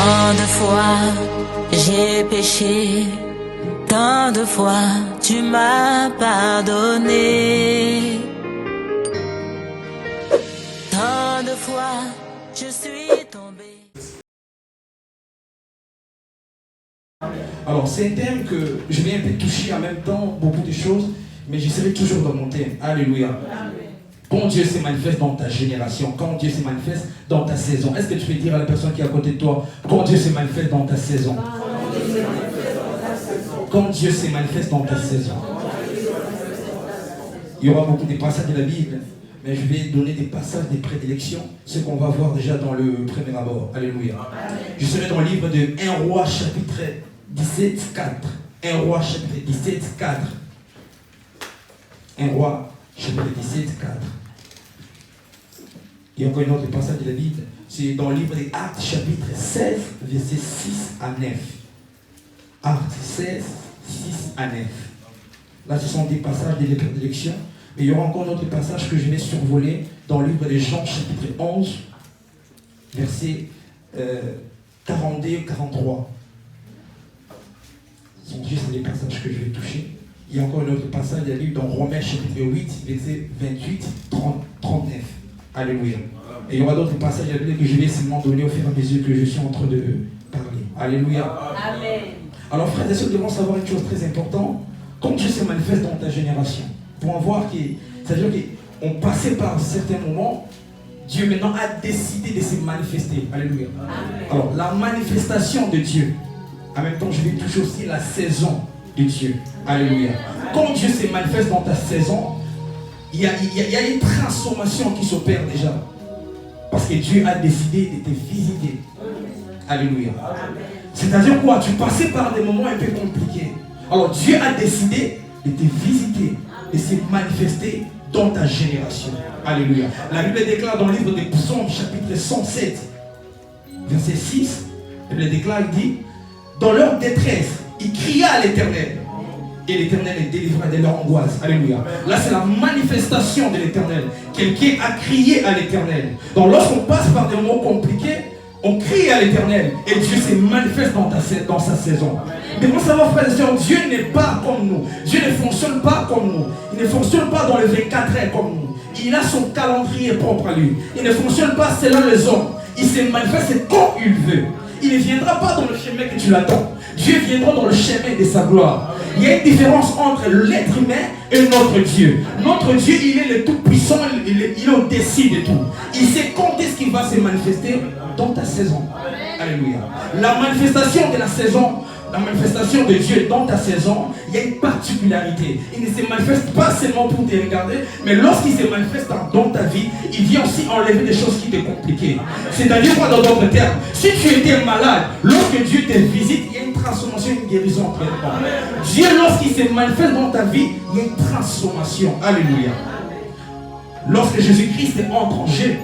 Tant de fois j'ai péché, tant de fois tu m'as pardonné. Tant de fois je suis tombé. Alors c'est un thème que je vais un peu toucher en même temps, beaucoup de choses, mais je serai toujours dans mon thème. Alléluia. Amen. Quand Dieu se manifeste dans ta génération, quand Dieu se manifeste dans ta saison, est-ce que tu peux dire à la personne qui est à côté de toi, quand Dieu se manifeste dans ta saison? Quand Dieu se manifeste dans ta saison. Il y aura beaucoup de passages de la Bible, mais je vais donner des passages, des prédilections, ce qu'on va voir déjà dans le premier abord. Alléluia. Je serai dans le livre de 1 Roi chapitre 17, 4. 1 Roi chapitre 17, 4. 1 Roi chapitre 17, 4. Il y a encore un autre passage de la Bible. C'est dans le livre des Actes chapitre 16, versets 6 à 9. Actes 16, 6 à 9. Là, ce sont des passages de prédilection. Mais il y aura encore un autre passage que je vais survoler dans le livre de Jean chapitre 11, versets 42 et 43. Ce sont juste les passages que je vais toucher. Il y a encore un autre passage de la Bible dans Romains chapitre 8, versets 28, 30, 39. Alléluia. Et il y aura d'autres passages de la Bible que je vais seulement donner au fur et à mesure que je suis en train de parler. Alléluia. Amen. Alors frères et sœurs, nous devons savoir une chose très importante. Quand Dieu se manifeste dans ta génération, pour en voir c'est-à-dire qu'on passait par certains moments, Dieu maintenant a décidé de se manifester. Alléluia. Amen. Alors la manifestation de Dieu, en même temps je vais toucher aussi la saison de Dieu. Alléluia. Quand Dieu se manifeste dans ta saison, il y a une transformation qui s'opère déjà. Parce que Dieu a décidé de te visiter. Alléluia. C'est-à-dire quoi? Tu passais par des moments un peu compliqués. Alors Dieu a décidé de te visiter, de se manifester dans ta génération. Alléluia. La Bible déclare dans le livre des Psaumes, chapitre 107, verset 6, la Bible déclare, il dit, dans leur détresse, ils criaient à l'Éternel. Et l'Éternel les délivra de leur angoisse. Alléluia. Là, c'est la manifestation de l'Éternel. Quelqu'un a crié à l'Éternel. Donc, lorsqu'on passe par des moments compliqués, on crie à l'Éternel. Et Dieu se manifeste dans sa saison. Mais vous savez, frères et sœurs, Dieu n'est pas comme nous. Dieu ne fonctionne pas comme nous. Il ne fonctionne pas dans les 24 heures comme nous. Il a son calendrier propre à lui. Il ne fonctionne pas selon les hommes. Il se manifeste quand il veut. Il ne viendra pas dans le chemin que tu l'attends. Dieu viendra dans le chemin de sa gloire. Il y a une différence entre l'être humain et notre Dieu. Notre Dieu, il est le tout-puissant, il est au-dessus de tout. Il sait quand est-ce qu'il va se manifester dans ta saison. Alléluia. La manifestation de la saison, la manifestation de Dieu dans ta saison, il y a une particularité. Il ne se manifeste pas seulement pour te regarder, mais lorsqu'il se manifeste dans ta vie, il vient aussi enlever des choses qui te compliquent. C'est-à-dire quoi, dans d'autres termes, si tu étais malade, lorsque Dieu te visite, il y a une transformation, une guérison entre les. Dieu, lorsqu'il se manifeste dans ta vie, il y a une transformation. Alléluia. Lorsque Jésus-Christ entre en jeu,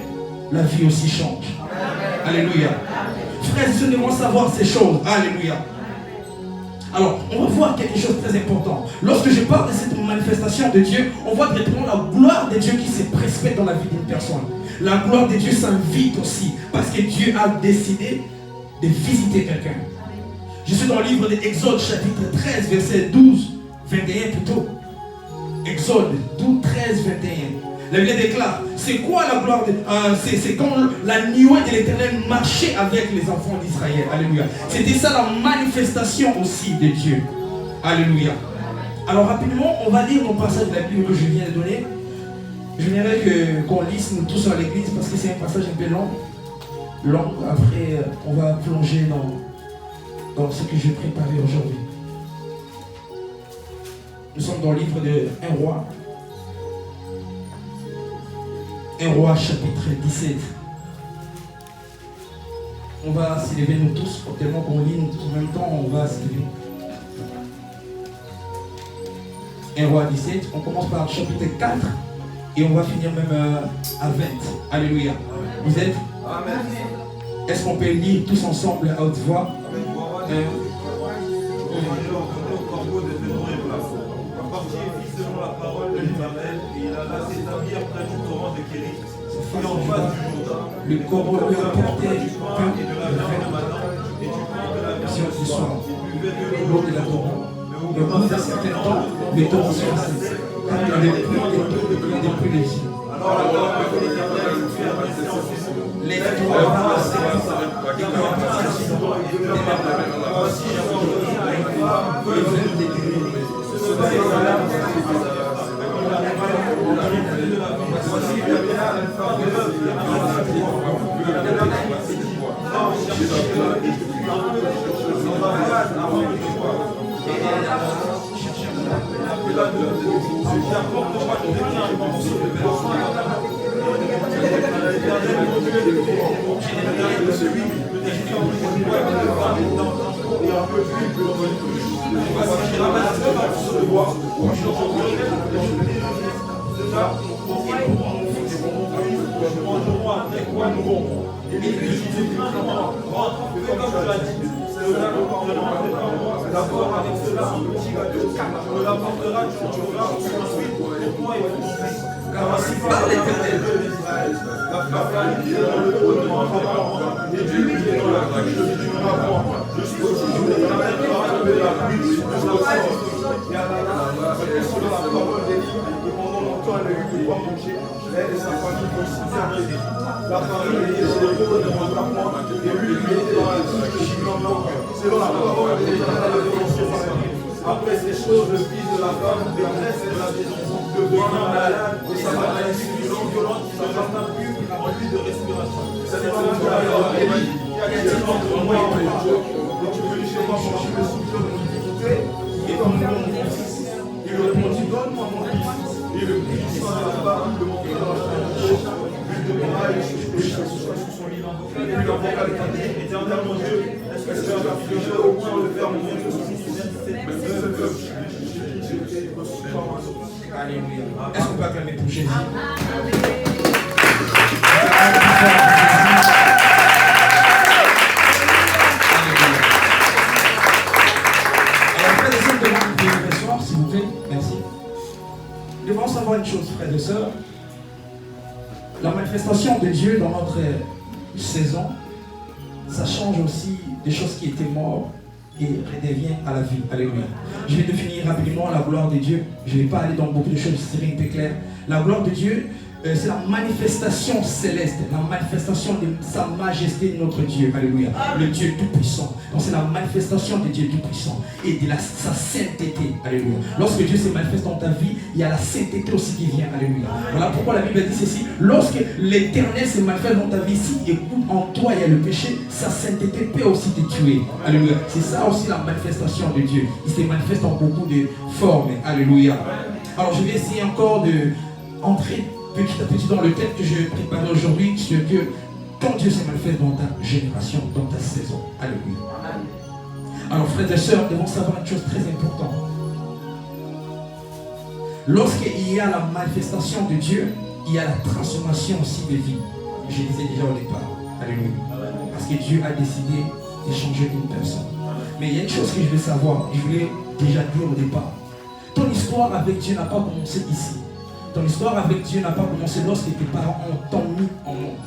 la vie aussi change. Alléluia. Frères et sœurs, nous devons savoir ces choses. Alléluia. Alors, on va voir quelque chose de très important. Lorsque je parle de cette manifestation de Dieu, on voit directement la gloire de Dieu qui se précipite dans la vie d'une personne. La gloire de Dieu s'invite aussi, parce que Dieu a décidé de visiter quelqu'un. Je suis dans le livre d'Exode, chapitre 13, verset 12, 21 plutôt. Exode 12, 13, 21. La Bible déclare, c'est quoi la gloire de c'est quand la nuée de l'Éternel marchait avec les enfants d'Israël. Alléluia. C'était ça la manifestation aussi de Dieu. Alléluia. Alors rapidement, on va lire mon passage de la Bible que je viens de donner. Je voudrais qu'on lise nous tous à l'église parce que c'est un passage un peu long. Après, on va plonger dans ce que j'ai préparé aujourd'hui. Nous sommes dans le livre de 1 Roi. 1 Roi chapitre 17. On va s'élever nous tous, tellement qu'on lit nous tous en même temps, on va s'élever. 1 Roi 17, on commence par chapitre 4 et on va finir même à 20. Alléluia. Vous êtes? Amen. Est-ce qu'on peut lire tous ensemble à haute voix? Selon la parole de l'Éternel, et il alla s'établir près du torrent de Kérit, en face du Jourdain. Le corps lui a porté du pain et de la viande le matin, mettons en surface. Il y a des plus les yeux. Lève-toi, D'abord avec cela, petit gâteau, tu me l'apporteras, tu auras ensuite pour toi et pour ton fils. Car ainsi parle l'Éternel de l'Israël. La famille est dans le trône de mon papa, et Dieu qui est dans la bouche du papa. Je suis aussi de la parole de la bouche de la force. Et à la parole des livres, et pendant longtemps elle a eu de quoi manger. Elle et sa famille considèrent la famille était sur le trône de mon papa, et lui était dans la bouche de Chicago. Selon la parole de l'Éternel de son famille. Après ces choses, le fils de la femme détresse de la maison, devient malade, et sa maladie violente qui n'entend plus en lui de respiration. C'est alors Élie qui a dit entre moi et Dieu, et tu veux chez moi manger le souffle de mon iniquité, et comme mon fils. Il répondit, donne-moi mon fils. Et le fils de la femme le montra dans la chambre, lui demanda et sur son lit. Et lui invoqua l'Éternel, Éternel mon Dieu, est-ce que tu as affligé au point de faire mourir de son fils? Alléluia. Est-ce qu'on peut acclamer pour Jésus? Alors, frères et sœurs, devant le soir, s'il vous plaît, merci. Nous devons savoir une chose, frères et sœurs. La manifestation de Dieu dans notre saison, ça change aussi des choses qui étaient mortes et redevient à la vie. Alléluia. Je vais définir rapidement la gloire de Dieu. Je ne vais pas aller dans beaucoup de choses, c'est rien de clair. La gloire de Dieu, c'est la manifestation céleste, la manifestation de sa majesté de notre Dieu. Alléluia. Le Dieu tout-puissant. Donc c'est la manifestation de Dieu tout-puissant et de sa sainteté. Alléluia. Lorsque Dieu se manifeste dans ta vie, il y a la sainteté aussi qui vient. Alléluia. Voilà pourquoi la Bible dit ceci. Lorsque l'Éternel se manifeste dans ta vie, si en toi il y a le péché, sa sainteté peut aussi te tuer. Alléluia. C'est ça aussi la manifestation de Dieu. Il se manifeste en beaucoup de formes. Alléluia. Alors je vais essayer encore de entrer petit à petit dans le thème que je prépare aujourd'hui, c'est que quand Dieu se manifeste dans ta génération, dans ta saison. Alléluia. Alors frères et sœurs, nous devons savoir une chose très importante. Lorsqu'il y a la manifestation de Dieu, il y a la transformation aussi de vie. Je disais déjà au départ. Alléluia. Parce que Dieu a décidé de changer une personne. Mais il y a une chose que je veux savoir, je voulais déjà dire au départ. Ton histoire avec Dieu n'a pas commencé ici. Ton histoire avec Dieu n'a pas commencé lorsque tes parents t'ont mis en monde.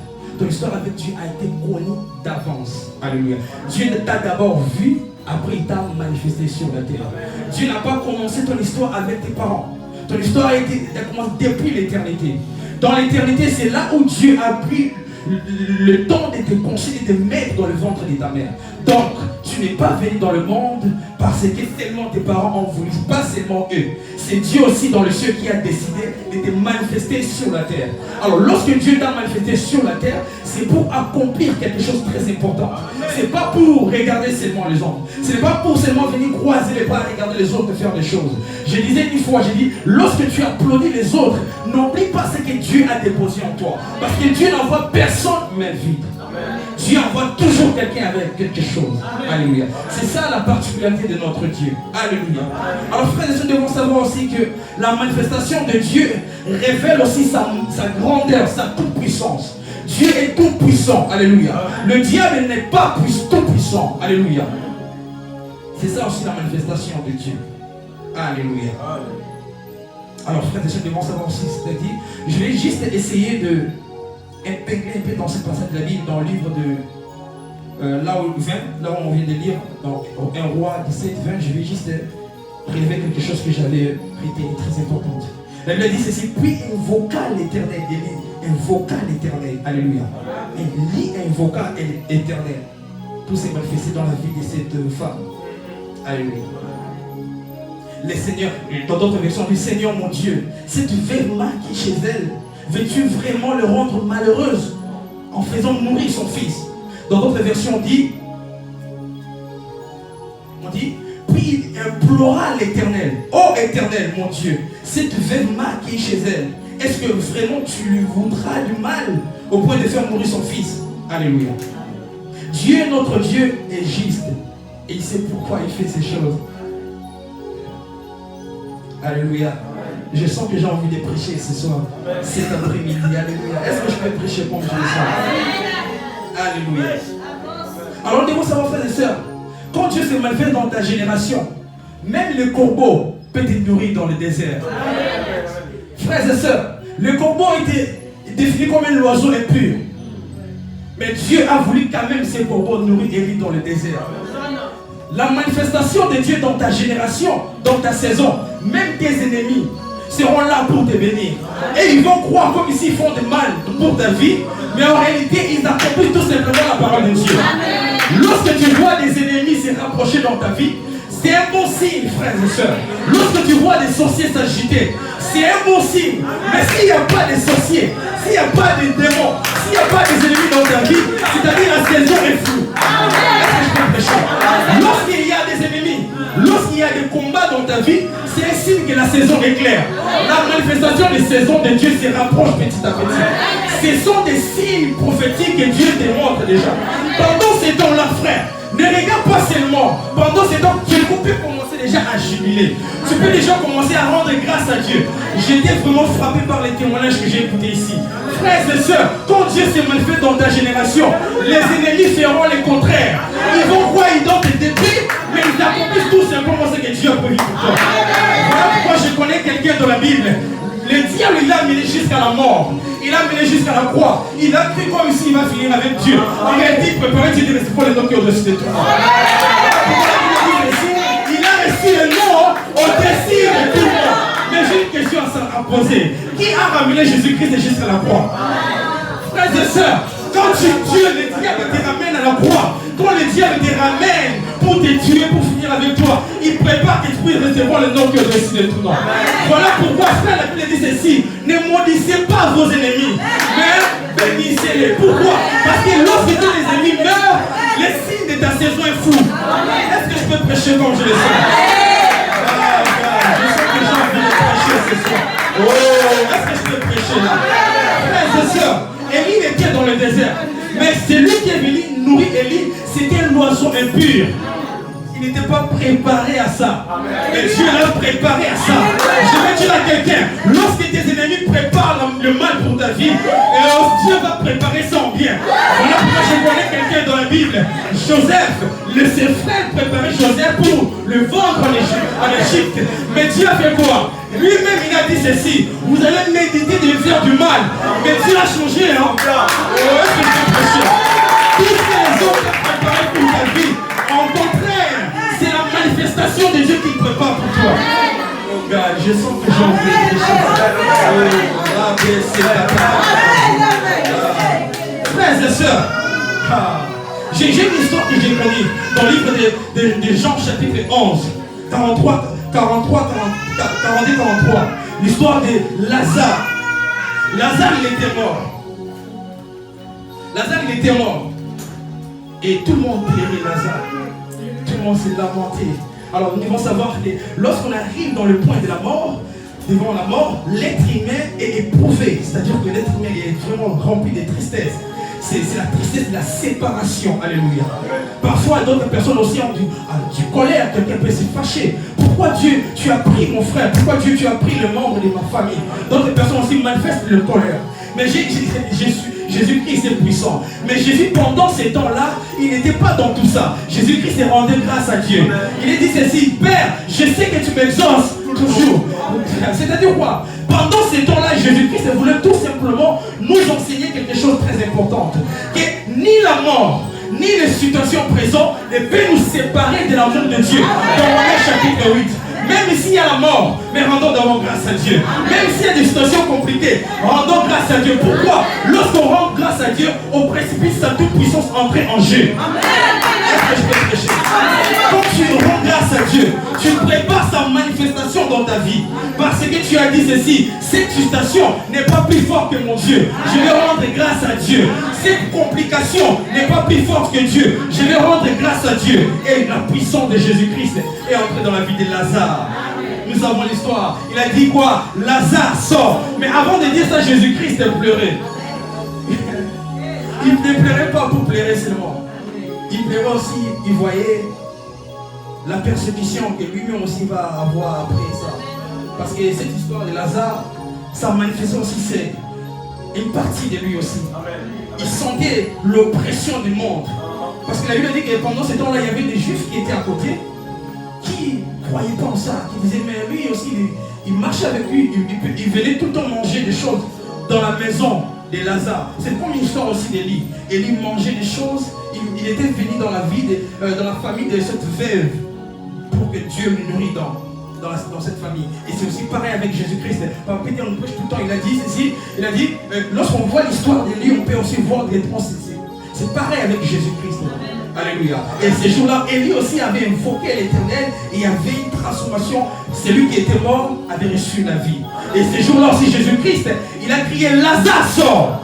Ton histoire avec Dieu a été connue d'avance. Alléluia. Dieu t'a d'abord vu, après il t'a manifesté sur la terre. Dieu n'a pas commencé ton histoire avec tes parents. Ton histoire a commencé depuis l'éternité. Dans l'éternité, c'est là où Dieu a pris le temps de te concevoir et de te mettre dans le ventre de ta mère. Donc, tu n'es pas venu dans le monde parce que seulement tes parents ont voulu, pas seulement eux. C'est Dieu aussi dans le ciel qui a décidé de te manifester sur la terre. Alors, lorsque Dieu t'a manifesté sur la terre, c'est pour accomplir quelque chose de très important. C'est pas pour regarder seulement les autres. Ce n'est pas pour seulement venir croiser les bras et regarder les autres faire des choses. Je disais une fois, j'ai dit, lorsque tu applaudis les autres, n'oublie pas ce que Dieu a déposé en toi. Parce que Dieu n'envoie personne mais vide. Dieu envoie toujours quelqu'un avec quelque chose. Alléluia. C'est ça la particularité de notre Dieu. Alléluia. Alors frères et sœurs, nous devons savoir aussi que la manifestation de Dieu révèle aussi sa grandeur, sa toute-puissance. Dieu est tout-puissant. Alléluia. Le diable n'est pas tout-puissant. Alléluia. C'est ça aussi la manifestation de Dieu. Alléluia. Alors frères et sœurs, nous devons savoir aussi, c'est-à-dire, je vais juste essayer de épingler un peu dans ce passage de la Bible, dans le livre de là où on vient de lire, dans 1 Roi 17, 20, je vais juste prélever quelque chose que j'allais réitérer, très importante. La Bible dit ceci, puis invoqua l'Éternel. Élie invoqua l'Éternel. Alléluia. Élie invoqua l'Éternel. Tout s'est manifesté dans la vie de cette femme. Alléluia. Le Seigneur, dans d'autres versions, le Seigneur mon Dieu, cette veuve qui chez elle, veux-tu vraiment le rendre malheureuse en faisant mourir son fils? Dans d'autres versions, on dit, puis il implora l'Éternel. Oh Éternel, mon Dieu, cette veuve qui est chez elle, est-ce que vraiment tu lui voudras du mal au point de faire mourir son fils? Alléluia. Dieu, notre Dieu, est juste. Et il sait pourquoi il fait ces choses. Alléluia. Je sens que j'ai envie de prêcher ce soir, cet après-midi. Alléluia. Est-ce que je peux prêcher comme je le sens? Alléluia. Alors, devons savoir, frères et sœurs, quand Dieu se manifeste dans ta génération, même le corbeau peut te nourrir dans le désert. Frères et sœurs, le corbeau était défini comme un oiseau impur. Mais Dieu a voulu quand même ces corbeaux nourrir Élie dans le désert. La manifestation de Dieu dans ta génération, dans ta saison, même tes ennemis seront là pour te bénir. Et ils vont croire comme ici ils font du mal pour ta vie, mais en réalité ils accomplissent tout simplement la parole de Dieu. Lorsque tu vois des ennemis se rapprocher dans ta vie, c'est un bon signe, frères et sœurs. Lorsque tu vois des sorciers s'agiter, c'est un bon signe. Mais s'il n'y a pas de sorciers, s'il n'y a pas de démons, s'il n'y a pas des ennemis dans ta vie, c'est-à-dire la saison est floue. Lorsqu'il y a des ennemis, lorsqu'il y a des combats dans ta vie, c'est un signe que la saison est claire. La manifestation des saisons de Dieu se rapproche petit à petit. Ce sont des signes prophétiques que Dieu te montre déjà. Pendant ces temps-là, frère, ne regarde pas seulement. Pendant ces temps, tu peux commencer déjà à jubiler. Tu peux déjà commencer à rendre grâce à Dieu. J'étais vraiment frappé par les témoignages que j'ai écoutés ici. Frères et sœurs, quand Dieu s'est manifesté dans ta génération, les ennemis feront le contraire. Ils vont croire qu'ils doivent te détruire, mais ils accomplissent tout simplement ce que Dieu a prévu pour toi. Voilà pourquoi je connais quelqu'un dans la Bible. Le diable, il l'a mené jusqu'à la mort. Il l'a mené jusqu'à la croix. Il a cru comme ici, il va finir avec Dieu. En réalité, il préparait Dieu de rester pour le nom qui est au-dessus de toi. Il a reçu le nom au-dessus de tout le monde. Mais j'ai une question à poser. Qui a ramené Jésus-Christ jusqu'à la croix? Frères et sœurs, quand Dieu, le diable te ramène à la croix, quand le diable te ramène pour te tuer, pour finir avec toi, il prépare que tu puisses recevoir le nom qui est au-dessus de tout nom. Voilà pourquoi, frère, la Bible dit ceci: ne maudissez pas vos ennemis, mais bénissez-les. Pourquoi? Parce que lorsque tous les ennemis meurent, le signe de ta saison est flou. Est-ce que je peux prêcher comme je le sens? Je sens que j'ai envie de prêcher ce soir. Oh, est-ce que je peux prêcher là? Frères et sœurs, Élie était dans le désert. Mais celui qui est venu nourrir Élie, c'était un oiseau impur. Il n'était pas préparé à ça. Mais Dieu l'a préparé à ça. Je vais dire à quelqu'un, lorsque tes ennemis préparent le mal pour ta vie, Dieu va préparer ça en bien. Voilà pourquoi je connais quelqu'un dans la Bible. Joseph, ses frères préparaient Joseph pour le vendre en Égypte. Mais Dieu a fait quoi? Lui-même, il a dit ceci: vous allez méditer de faire du mal. Mais Dieu a changé, hein? Est-ce que je peux prêcher? Tout ce que les autres ont préparé pour ta vie, en contraire, c'est la manifestation de Dieu qui prépare pour toi. Oh God, je sens que j'ai envie de prêcher. Frères et sœurs, j'ai une histoire que j'ai connue dans le livre de Jean chapitre 11, 43, 43. L'histoire de Lazare. Lazare, il était mort. Lazare, il était mort. Et tout le monde plairait Lazare. Tout le monde s'est lamenté. Alors nous devons savoir que lorsqu'on arrive dans le point de la mort, devant la mort, l'être humain est éprouvé. C'est-à-dire que l'être humain est vraiment rempli de tristesse. C'est la tristesse de la séparation. Alléluia. Parfois, d'autres personnes aussi ont du colère. Quelqu'un peut se fâcher. Pourquoi Dieu, tu as pris mon frère? Pourquoi Dieu, tu as pris le membre de ma famille? D'autres personnes aussi manifestent le colère. Mais Jésus-Christ est puissant. Mais Jésus, pendant ces temps-là, il n'était pas dans tout ça. Jésus-Christ s'est rendu grâce à Dieu. Il a dit ceci: Père, je sais que tu m'exauces toujours. C'est-à-dire quoi? Pendant ces temps-là, Jésus-Christ voulait tout simplement nous enseigner quelque chose de très important. Que ni la mort, ni les situations présentes ne peuvent nous séparer de l'amour de Dieu. Dans Romains chapitre 8. Même s'il y a la mort, mais rendons d'abord grâce à Dieu. Même s'il y a des situations compliquées, rendons grâce à Dieu. Pourquoi? Lorsqu'on rend grâce à Dieu, on précipite sa toute puissance entrer en jeu. Est-ce que je peux prêcher? Quand tu rends grâce à Dieu, tu prépares sa manifestation dans ta vie. Parce que tu as dit ceci, cette situation n'est pas plus forte que mon Dieu. Je vais rendre grâce à Dieu. Cette complication n'est pas plus forte que Dieu. Je vais rendre grâce à Dieu. Et la puissance de Jésus-Christ est entrée dans la vie de Lazare. Nous avons l'histoire. Il a dit quoi? Lazare sort. Mais avant de dire ça, Jésus-Christ pleurait. Il ne pleurait pas pour pleurer seulement. Il pleurait aussi, il voyait la persécution que lui-même aussi va avoir après ça. Parce que cette histoire de Lazare, ça manifestait aussi une partie de lui aussi. Il sentait l'oppression du monde. Parce que la Bible dit que pendant ce temps-là, il y avait des Juifs qui étaient à côté, qui ne croyaient pas en ça, qui disaient, mais lui aussi, il marchait avec lui, il venait tout le temps manger des choses dans la maison de Lazare. C'est comme une histoire aussi d'Élie. Élie mangeait des choses, il était venu dans la vie, dans la famille de cette veuve, pour que Dieu le nourrit dans cette famille. Et c'est aussi pareil avec Jésus-Christ. Papa Péter, on prêche tout le temps, il a dit ceci, il a dit, lorsqu'on voit l'histoire d'Élie, on peut aussi voir des réponses. C'est pareil avec Jésus-Christ. Alléluia. Et ces jours-là, Élie aussi avait invoqué l'Éternel et il y avait une transformation. Celui qui était mort avait reçu la vie. Et ces jours-là aussi, Jésus-Christ, il a crié, Lazare sort.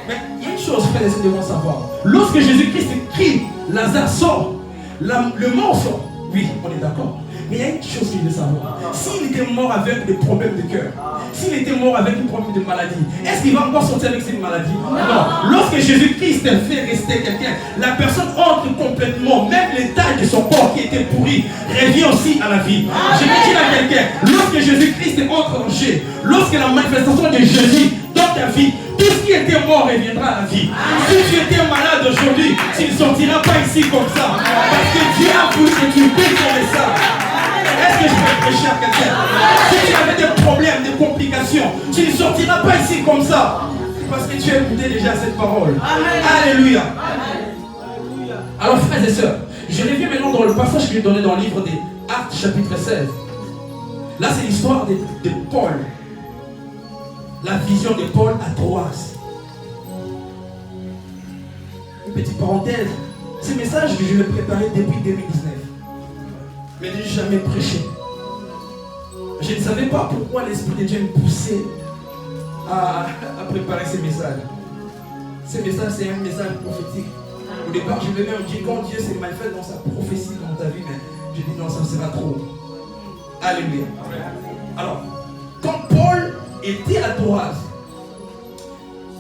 Mais il y a une chose, frères et sœurs, devons savoir. Lorsque Jésus-Christ crie, Lazare sort, le mort sort. Oui, on est d'accord. Mais il y a une chose qu'il veut savoir. S'il était mort avec des problèmes de cœur, s'il était mort avec des problèmes de maladie, est-ce qu'il va encore sortir avec cette maladie? Non. Lorsque Jésus-Christ fait rester quelqu'un, la personne entre complètement, même l'état de son corps qui était pourri, revient aussi à la vie. Je vais dire à quelqu'un, lorsque Jésus-Christ entre en jeu, lorsque la manifestation de Jésus dans ta vie, tout ce qui était mort reviendra à la vie. Si tu étais malade aujourd'hui, tu ne sortiras pas ici comme ça. Parce que Dieu a voulu que tu puisses ton message. Est-ce que je peux prêcher à quelqu'un? Si tu avais des problèmes, des complications, tu ne sortiras pas ici comme ça. Parce que tu as écouté déjà cette parole. Alléluia. Alors frères et sœurs, je reviens maintenant dans le passage que j'ai donné dans le livre des Actes chapitre 16. Là c'est l'histoire de Paul. La vision de Paul à Troas. Une petite parenthèse. Ce message que je l'ai préparé depuis 2019. Mais je n'ai jamais prêché. Je ne savais pas pourquoi l'Esprit de Dieu me poussait à préparer ces messages. Ce message, c'est un message prophétique. Au départ, je venais me dire, quand Dieu s'est manifesté dans sa prophétie dans ta vie, mais je dis non, ça sera trop. Alléluia. Alors, quand Paul était à Troas,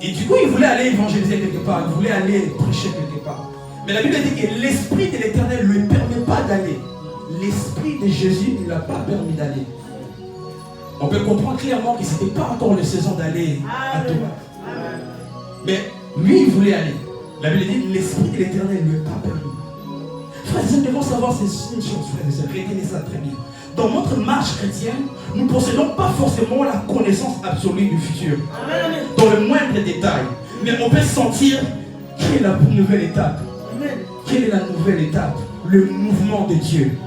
et du coup, il voulait aller évangéliser quelque part, il voulait aller prêcher quelque part. Mais la Bible dit que l'Esprit de l'Éternel ne lui permet pas d'aller. L'Esprit de Jésus ne lui a pas permis d'aller. On peut comprendre clairement que ce n'était pas encore la saison d'aller à Troas. Mais lui, il voulait aller. La Bible dit que l'Esprit de l'Éternel ne lui a pas permis. Frères et sœurs, nous devons savoir ces choses, frères et sœurs. Retenez ça très bien. Dans notre marche chrétienne, nous ne possédons pas forcément la connaissance absolue du futur. Dans le moindre détail. Mais on peut sentir quelle est la nouvelle étape. Quelle est la nouvelle étape? Le mouvement de Dieu.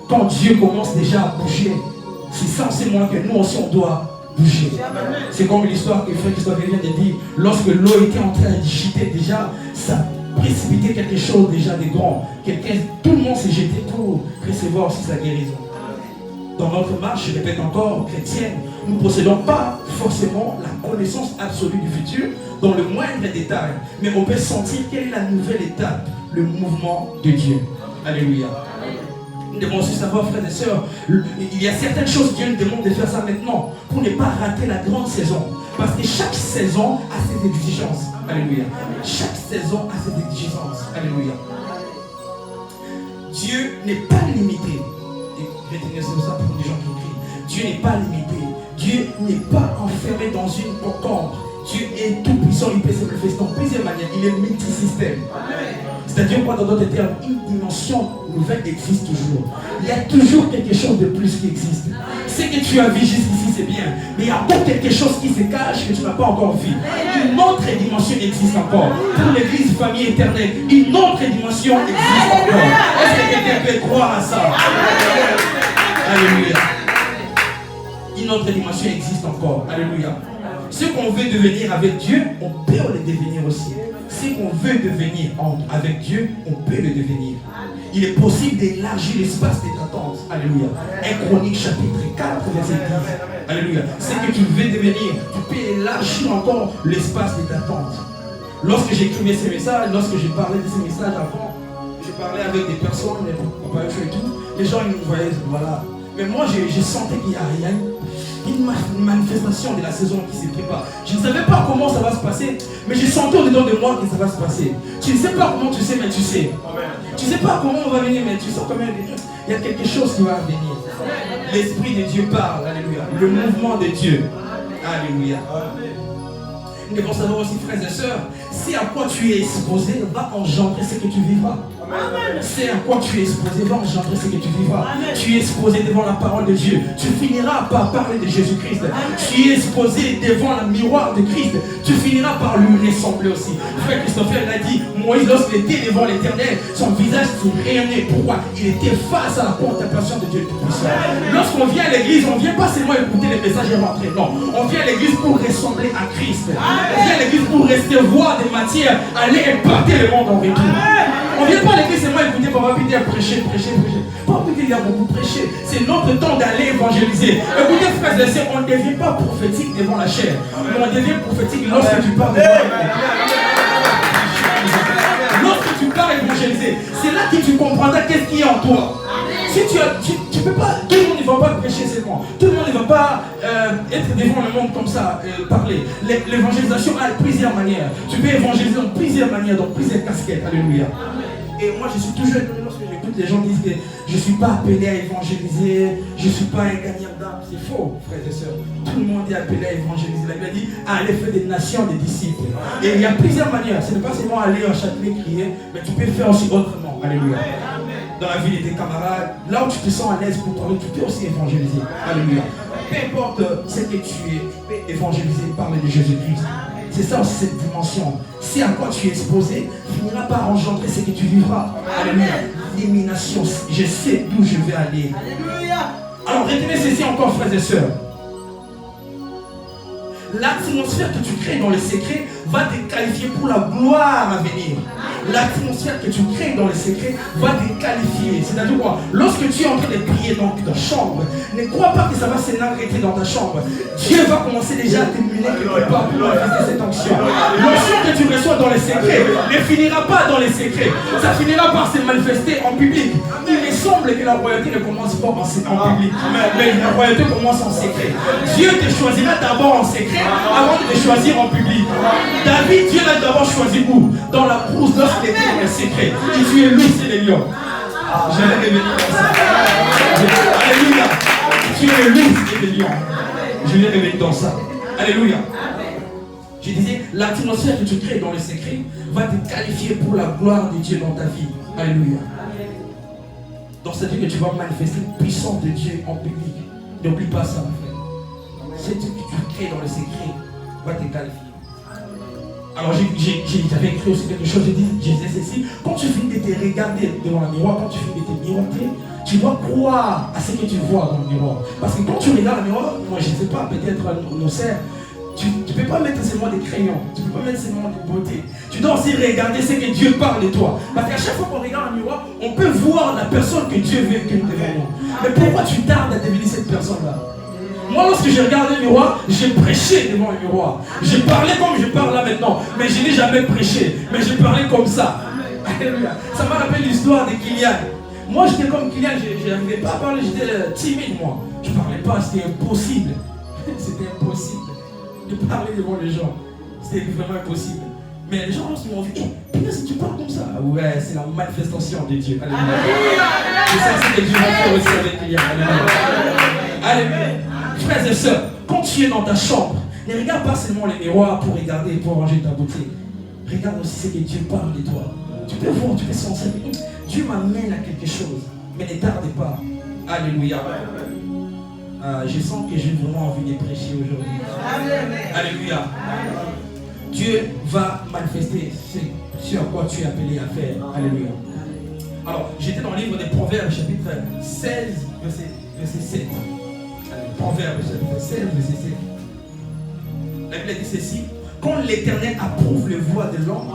Quand Dieu commence déjà à bouger, c'est forcément que nous aussi on doit bouger. C'est comme l'histoire que frère Christophe vient de dire. Lorsque l'eau était en train de gîter déjà, ça précipitait quelque chose déjà de grand. Tout le monde s'est jeté pour recevoir aussi sa guérison. Dans notre marche, je répète encore, chrétienne, nous ne possédons pas forcément la connaissance absolue du futur dans le moindre détail. Mais on peut sentir quelle est la nouvelle étape, le mouvement de Dieu. Alléluia. Nous devons aussi savoir, frères et sœurs, il y a certaines choses que Dieu nous demande de faire ça maintenant pour ne pas rater la grande saison. Parce que chaque saison a ses exigences. Alléluia. Chaque saison a ses exigences. Alléluia. Dieu n'est pas limité. Retenez ça pour les gens qui crient. Dieu n'est pas limité. Dieu n'est pas enfermé dans une cocombe. Dieu est tout puissant, il peut se manifester dans plusieurs manières. Il est multisystème. C'est-à-dire quoi, dans d'autres termes, une dimension nouvelle existe toujours. Il y a toujours quelque chose de plus qui existe. Ce que tu as vu jusqu'ici, c'est bien. Mais il y a encore quelque chose qui se cache que tu n'as pas encore vu. Une autre dimension existe encore. Pour l'église famille éternelle, une autre dimension existe encore. Est-ce que quelqu'un peut croire à ça? Alléluia. Une autre dimension existe encore. Alléluia. Ce qu'on veut devenir avec Dieu, on peut le devenir aussi. Ce qu'on veut devenir avec Dieu, on peut le devenir. Il est possible d'élargir l'espace de d'attente. Alléluia. 1 Chronique chapitre 4, verset 10. Alléluia. Ce que tu veux devenir, tu peux élargir encore l'espace de d'attente. Lorsque j'écrivais ces messages, lorsque je parlais de ces messages avant, je parlais avec des personnes, et tout, les gens ils me voyaient, voilà. Mais moi, je sentais qu'il y a une manifestation de la saison qui se prépare. Je ne savais pas comment ça va se passer, mais je sentais au-dedans de moi que ça va se passer. Tu ne sais pas comment tu sais, mais tu sais. Tu ne sais pas comment on va venir, mais tu sens quand même il y a quelque chose qui va venir. L'Esprit de Dieu parle, alléluia. Le mouvement de Dieu, alléluia. Nous devons savoir aussi, frères et sœurs, c'est à quoi tu es exposé va engendrer ce que tu vivras. C'est à quoi tu es exposé va engendrer ce que tu vivras. Tu es exposé devant la parole de Dieu. Tu finiras par parler de Jésus-Christ. Tu es exposé devant le miroir de Christ. Tu finiras par lui ressembler aussi. Frère Christopher l'a dit, Moïse, lorsqu'il était devant l'Éternel, son visage se rayonnait. Pourquoi? Il était face à la contemplation de Dieu Tout-Puissant. Lorsqu'on vient à l'église, on ne vient pas seulement écouter les messages et rentrer. Non, on vient à l'église pour ressembler à Christ. On vient à l'église pour recevoir des matières, aller impacter le monde en retour. On ne vient pas à l'église seulement écouter Papa Peter prêcher. Papa Peter il a beaucoup prêché. C'est notre temps d'aller évangéliser. Écoutez frères et sœurs, on ne devient pas prophétique devant la chair. Mais on devient prophétique lorsque tu parles devant la chair. Lorsque tu parles évangéliser, c'est là que tu comprendras qu'est-ce qu'il y a en toi. Si tu peux pas, tout le monde ne va pas prêcher seulement. Tout le monde ne va pas être devant le monde comme ça, parler. L'évangélisation a plusieurs manières. Tu peux évangéliser dans plusieurs manières, dans plusieurs casquettes. Alléluia. Et moi, je suis toujours étonné lorsque j'écoute les gens disent que je ne suis pas appelé à évangéliser, je ne suis pas un gagnant d'âme. C'est faux, frères et sœurs. Tout le monde est appelé à évangéliser. La Bible a dit, allez faire des nations, des disciples. Et il y a plusieurs manières. Ce n'est pas seulement aller en Châtelet crier, mais tu peux faire aussi autrement. Alléluia. Dans la vie de tes camarades, là où tu te sens à l'aise pour parler, tu peux aussi évangéliser. Alléluia. Peu importe ce que tu es, tu peux évangéliser, parler de Jésus-Christ. C'est ça aussi cette dimension. Si à quoi tu es exposé, finira par engendrer ce que tu vivras. Alléluia. L'élimination. Je sais d'où je vais aller. Alléluia. Alors retenez ceci encore, frères et sœurs. L'atmosphère que tu crées dans les secrets va te qualifier pour la gloire à venir. L'atmosphère que tu crées dans les secrets va te qualifier. C'est-à-dire quoi? Lorsque tu es en train de prier dans ta chambre, ne crois pas que ça va s'arrêter dans ta chambre. Dieu va commencer déjà à t'émuler quelque part pour manifester cette onction. L'onction que tu reçois dans les secrets ne finira pas dans les secrets. Ça finira par se manifester en public. Il me semble que la royauté ne commence pas en public, mais la royauté commence en secret. Dieu te choisira d'abord en secret avant de te choisir en public. David, Dieu l'a d'abord choisi où? Dans la brousse, lorsqu'il était dans le secret. Et tu es l'ours et les lions. Je vais revenir dans ça. Alléluia. Tu es l'ours et les lions. Je vais revenir dans ça. Alléluia. Je disais, l'atmosphère que tu crées dans le secret va te qualifier pour la gloire de Dieu dans ta vie. Alléluia. Donc c'est-à-dire que tu vas manifester la puissance de Dieu en public. N'oublie pas ça, mon frère. Ce que tu crées dans le secret va te qualifier. Alors j'avais écrit aussi quelque chose, je disais ceci, quand tu finis de te regarder devant le miroir, quand tu finis de te miroiter, tu dois croire à ce que tu vois dans le miroir. Parce que quand tu regardes le miroir, moi je ne sais pas, peut-être nos sœurs, tu ne peux pas mettre seulement des crayons, tu ne peux pas mettre seulement des beautés. Tu dois aussi regarder ce que Dieu parle de toi. Parce qu'à chaque fois qu'on regarde le miroir, on peut voir la personne que Dieu veut que nous devenions. Mais pourquoi tu tardes à devenir cette personne-là? Moi, lorsque je regardais le miroir, j'ai prêché devant le miroir. J'ai parlé comme je parle là maintenant, mais je n'ai jamais prêché. Mais j'ai parlé comme ça. Alléluia. Ça m'a rappelé l'histoire de Kylian. Moi, j'étais comme Kylian, je n'arrivais pas à parler, j'étais timide, moi. Je ne parlais pas, c'était impossible. C'était impossible de parler devant les gens. C'était vraiment impossible. Mais les gens, lorsqu'ils m'ont vu, putain, si tu parles comme ça, ouais, c'est la manifestation de Dieu. Alléluia. C'est ça, c'est que Dieu va faire aussi avec Kylian. Alléluia. Alléluia. Frères et sœurs, quand tu es dans ta chambre, ne regarde pas seulement les miroirs pour regarder et pour ranger ta beauté. Regarde aussi ce que Dieu parle de toi. Tu peux voir, tu peux sentir. Dieu m'amène à quelque chose. Mais ne tarde pas. Alléluia. Je sens que j'ai vraiment envie de prêcher aujourd'hui. Alléluia. Dieu va manifester ce à quoi tu es appelé à faire. Alléluia. Alors, j'étais dans le livre des Proverbes, chapitre 16, verset 7. Proverbes, chapitre 16, verset 7. La Bible dit ceci. Quand l'Éternel approuve les voies de l'homme,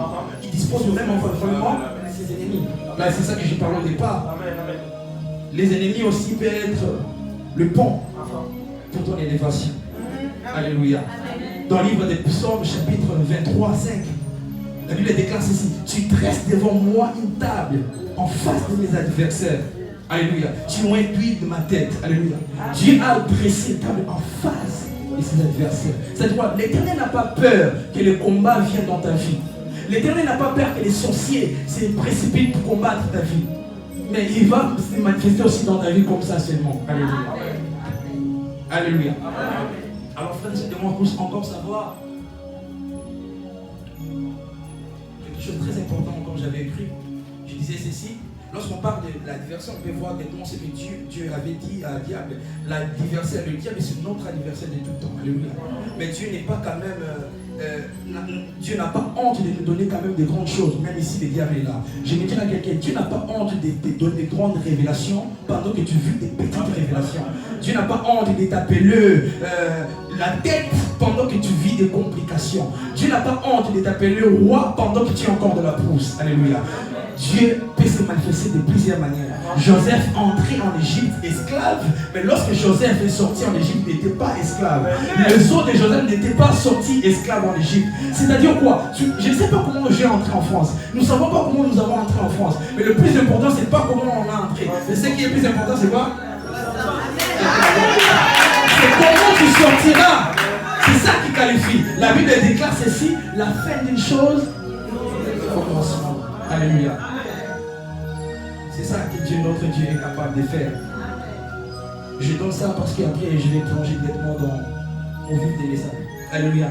il dispose le même environnement ses ennemis. Là, c'est ça que j'ai parlé au départ. Les ennemis aussi peuvent être le pont pour ton élévation. Alléluia. Dans le livre des Psaumes, chapitre 23, 5, la Bible déclare ceci. Tu dresses devant moi une table en face de mes adversaires. Alléluia. Tu m'as induit de ma tête. Alléluia. Dieu a dressé une table en face de ses adversaires. C'est-à-dire, l'Éternel n'a pas peur que le combat vienne dans ta vie. L'Éternel n'a pas peur que les sorciers se précipitent pour combattre ta vie. Mais il va se manifester aussi dans ta vie comme ça seulement. Alléluia. Alléluia. Alors frère, je demande encore savoir quelque chose de très important comme j'avais écrit. Je disais ceci. Lorsqu'on parle de l'adversaire, on peut voir exactement ce que Dieu avait dit à diable. L'adversaire, le diable, c'est notre adversaire de tout temps. Alléluia. Mais Dieu n'est pas quand même... Dieu n'a pas honte de nous donner quand même de grandes choses, même ici le diable est là. Je me dis à quelqu'un, Dieu n'a pas honte de te donner de grandes révélations pendant que tu vis des petites révélations. Dieu n'a pas honte de t'appeler la tête pendant que tu vis des complications. Dieu n'a pas honte de t'appeler roi pendant que tu es encore de la brousse. Alléluia. Dieu peut se manifester de plusieurs manières. Joseph entrait en Égypte esclave, mais lorsque Joseph est sorti en Égypte, il n'était pas esclave. Le sceau de Joseph n'était pas sorti esclave en Égypte. C'est-à-dire quoi? Je ne sais pas comment j'ai entré en France. Nous ne savons pas comment nous avons entré en France. Mais le plus important, ce n'est pas comment on a entré. Mais ce qui est plus important, c'est quoi? C'est comment tu sortiras. C'est ça qui qualifie. La Bible déclare ceci, la fin d'une chose au commencement. Alléluia. C'est ça que Dieu, notre Dieu, est capable de faire. Je donne ça parce qu'après, je vais plonger nettement dans mon vif des messages. Alléluia.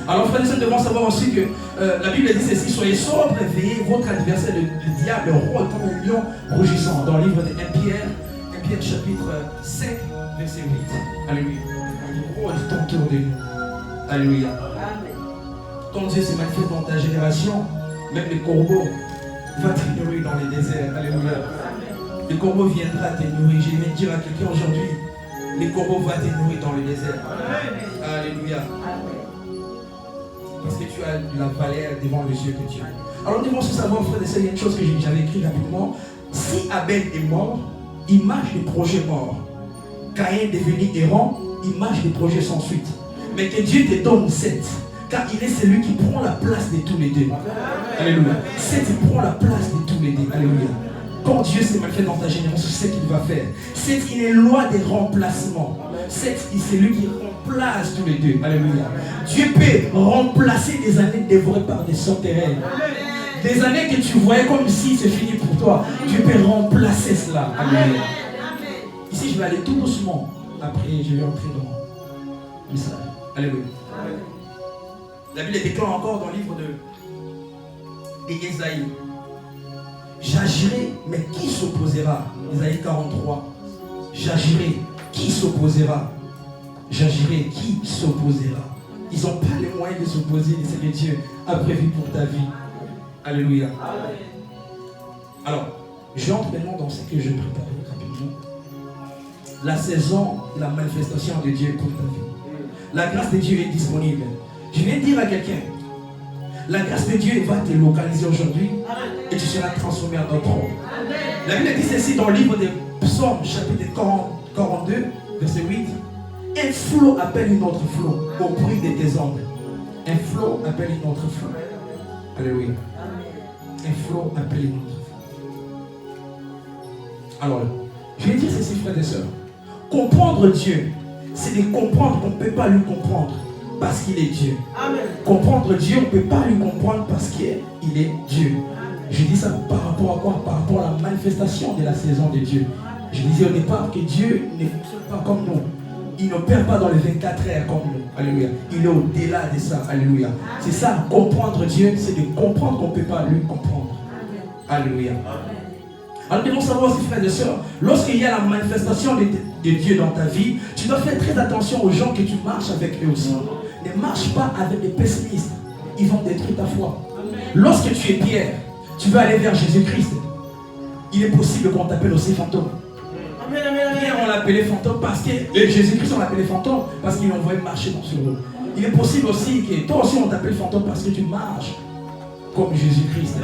Alors, frères et sœurs, nous devons savoir aussi que la Bible dit ceci, soyez sobres et veillez, votre adversaire, le diable, rôde comme un lion rugissant. Dans le livre de 1 Pierre chapitre 5, verset 8. Alléluia. Il rôde tout autour de nous. Alléluia. Quand Dieu se manifeste dans ta génération, même les corbeaux vont te nourrir dans les déserts. Alléluia. Les corbeaux viendront te nourrir. Je vais dire à quelqu'un aujourd'hui, les corbeaux vont te nourrir dans le désert. Alléluia. Parce que tu as la valeur devant les yeux de Dieu. Alors nous devons aussi savoir, frère et sœurs, il y a une chose que j'avais écrit rapidement. Si Abel est mort, image des projets morts. Caïn est devenu errant, image des projets sans suite. Mais que Dieu te donne 7. Car il est celui qui prend la place de tous les deux. Alléluia. C'est il prend la place de tous les deux. Alléluia. Quand Dieu s'est manifesté dans ta génération, c'est ce qu'il va faire. C'est il est loi des remplacements. C'est lui qui remplace tous les deux. Alléluia. Dieu peut remplacer des années dévorées par des sauterelles. Des années que tu voyais comme si c'est fini pour toi. Dieu peut remplacer cela. Alléluia. Ici, je vais aller tout doucement. Après, je vais entrer dans le message. Alléluia. La Bible déclare encore dans le livre d'Ésaïe. J'agirai, mais qui s'opposera? Ésaïe 43. J'agirai, qui s'opposera? J'agirai, qui s'opposera? Ils n'ont pas les moyens de s'opposer, mais c'est que Dieu a prévu pour ta vie. Alléluia. Alors, j'entre maintenant dans ce que je prépare rapidement. La saison, la manifestation de Dieu pour ta vie. La grâce de Dieu est disponible. Je viens de dire à quelqu'un, la grâce de Dieu va te localiser aujourd'hui et tu seras transformé en autre homme. La Bible dit ceci dans le livre des Psaumes, chapitre 42, verset 8. Un flot appelle une autre flot au bruit de tes ongles. Un flot appelle une autre flot. Alléluia. Un flot appelle une autre flot. Alors, je vais dire ceci, frères et sœurs. Comprendre Dieu, c'est de comprendre qu'on ne peut pas lui comprendre parce qu'il est Dieu. Amen. Comprendre Dieu, on ne peut pas lui comprendre parce qu'il est Dieu. Je dis ça par rapport à quoi? Par rapport à la manifestation de la saison de Dieu. Je disais au départ que Dieu ne fonctionne pas comme nous. Il n'opère pas dans les 24 heures comme nous. Alléluia. Il est au-delà de ça. Alléluia. C'est ça, comprendre Dieu, c'est de comprendre qu'on ne peut pas lui comprendre. Alléluia. Alors nous devons savoir aussi, frères et sœurs, lorsqu'il y a la manifestation de Dieu dans ta vie, tu dois faire très attention aux gens que tu marches avec eux aussi. Ne marche pas avec des pessimistes. Ils vont détruire ta foi. Lorsque tu es Pierre, tu veux aller vers Jésus-Christ, il est possible qu'on t'appelle aussi fantôme. Hier, on l'appelait fantôme parce que Jésus-Christ, on l'appelait fantôme parce qu'il envoyait marcher sur l'eau. Il est possible aussi que toi aussi, on t'appelle fantôme parce que tu marches comme Jésus-Christ.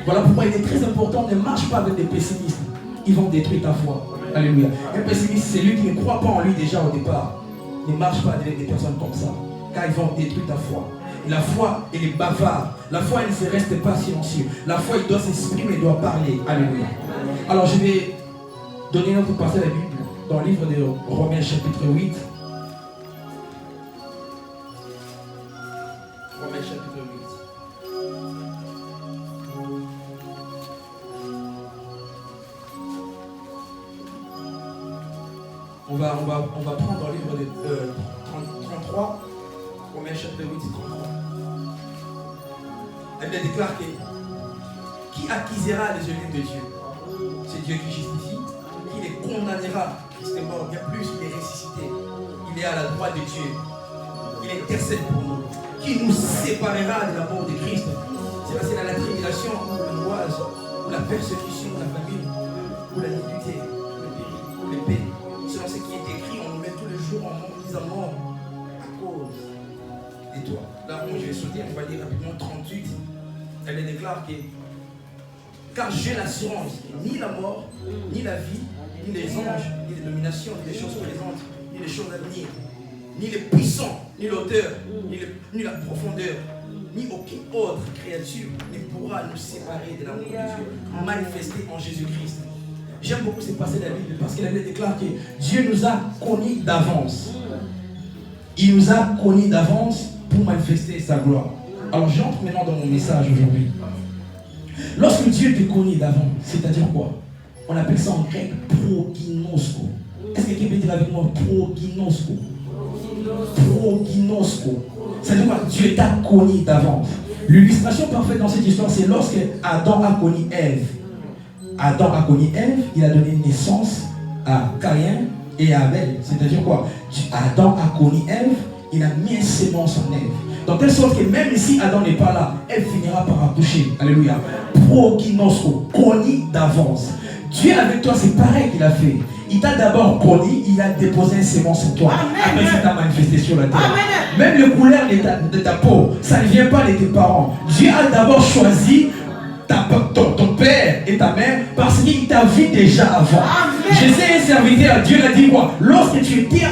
Voilà pourquoi il est très important, ne marche pas avec des pessimistes. Ils vont détruire ta foi. Alléluia. Un pessimiste, c'est lui qui ne croit pas en lui déjà au départ. Ne marche pas avec des personnes comme ça, car ils vont détruire ta foi. Et la foi, elle est bavarde. La foi, elle ne se reste pas silencieuse. La foi, il doit s'exprimer, il doit parler. Alléluia. Alors, je vais donner notre passage de la Bible dans le livre de Romains chapitre 8. Romains chapitre 8. On va prendre dans le livre de 33, Romains chapitre 8, 33. Elle déclare que qui accusera les élus de Dieu? C'est Dieu qui justifie. Qui les condamnera? Christ est mort, bien plus, il est ressuscité. Il est à la droite de Dieu. Il intercède pour nous. Qui nous séparera de l'amour de Christ? C'est dans la tribulation, ou l'angoisse, ou la persécution, ou la famine, ou la nudité, le péril, ou l'épée. Selon ce qui est écrit, on nous met tous les jours en mise à mort à cause de toi. Là, moi, je vais sauter, on va lire rapidement 38. Elle déclare que car j'ai l'assurance, ni la mort, ni la vie, ni les anges, ni les dominations, ni les choses présentes, ni les choses à venir, ni les puissants, ni l'auteur, ni la profondeur, ni aucune autre créature ne pourra nous séparer de l'amour de Dieu manifesté en Jésus-Christ. J'aime beaucoup ce passage de la Bible parce qu'il avait déclaré que Dieu nous a connus d'avance. Il nous a connus d'avance pour manifester sa gloire. Alors j'entre maintenant dans mon message aujourd'hui. Lorsque Dieu te connaît d'avance, c'est-à-dire quoi? On appelle ça en grec proginosko. Est-ce que quelqu'un peut dire avec moi proginosko? Proginosko. C'est-à-dire quoi? Dieu t'a connu d'avance. L'illustration parfaite dans cette histoire, c'est lorsque Adam a connu Ève. Adam a connu Ève, il a donné naissance à Caïn et à Abel. C'est-à-dire quoi? Adam a connu Ève, il a mis une sémence en Ève. De telle sorte que même si Adam n'est pas là, elle finira par accoucher. Alléluia. Proginosko, connu d'avance. Dieu avec toi, c'est pareil qu'il a fait. Il t'a d'abord connu, il a déposé une sémence en toi. Après, il t'a manifesté sur la terre. Amen. Même le couleur de ta peau, ça ne vient pas de tes parents. Dieu a d'abord choisi ton père et ta mère parce qu'il t'a vu déjà avant. Je sais un serviteur, Dieu l'a dit quoi? Lorsque tu étais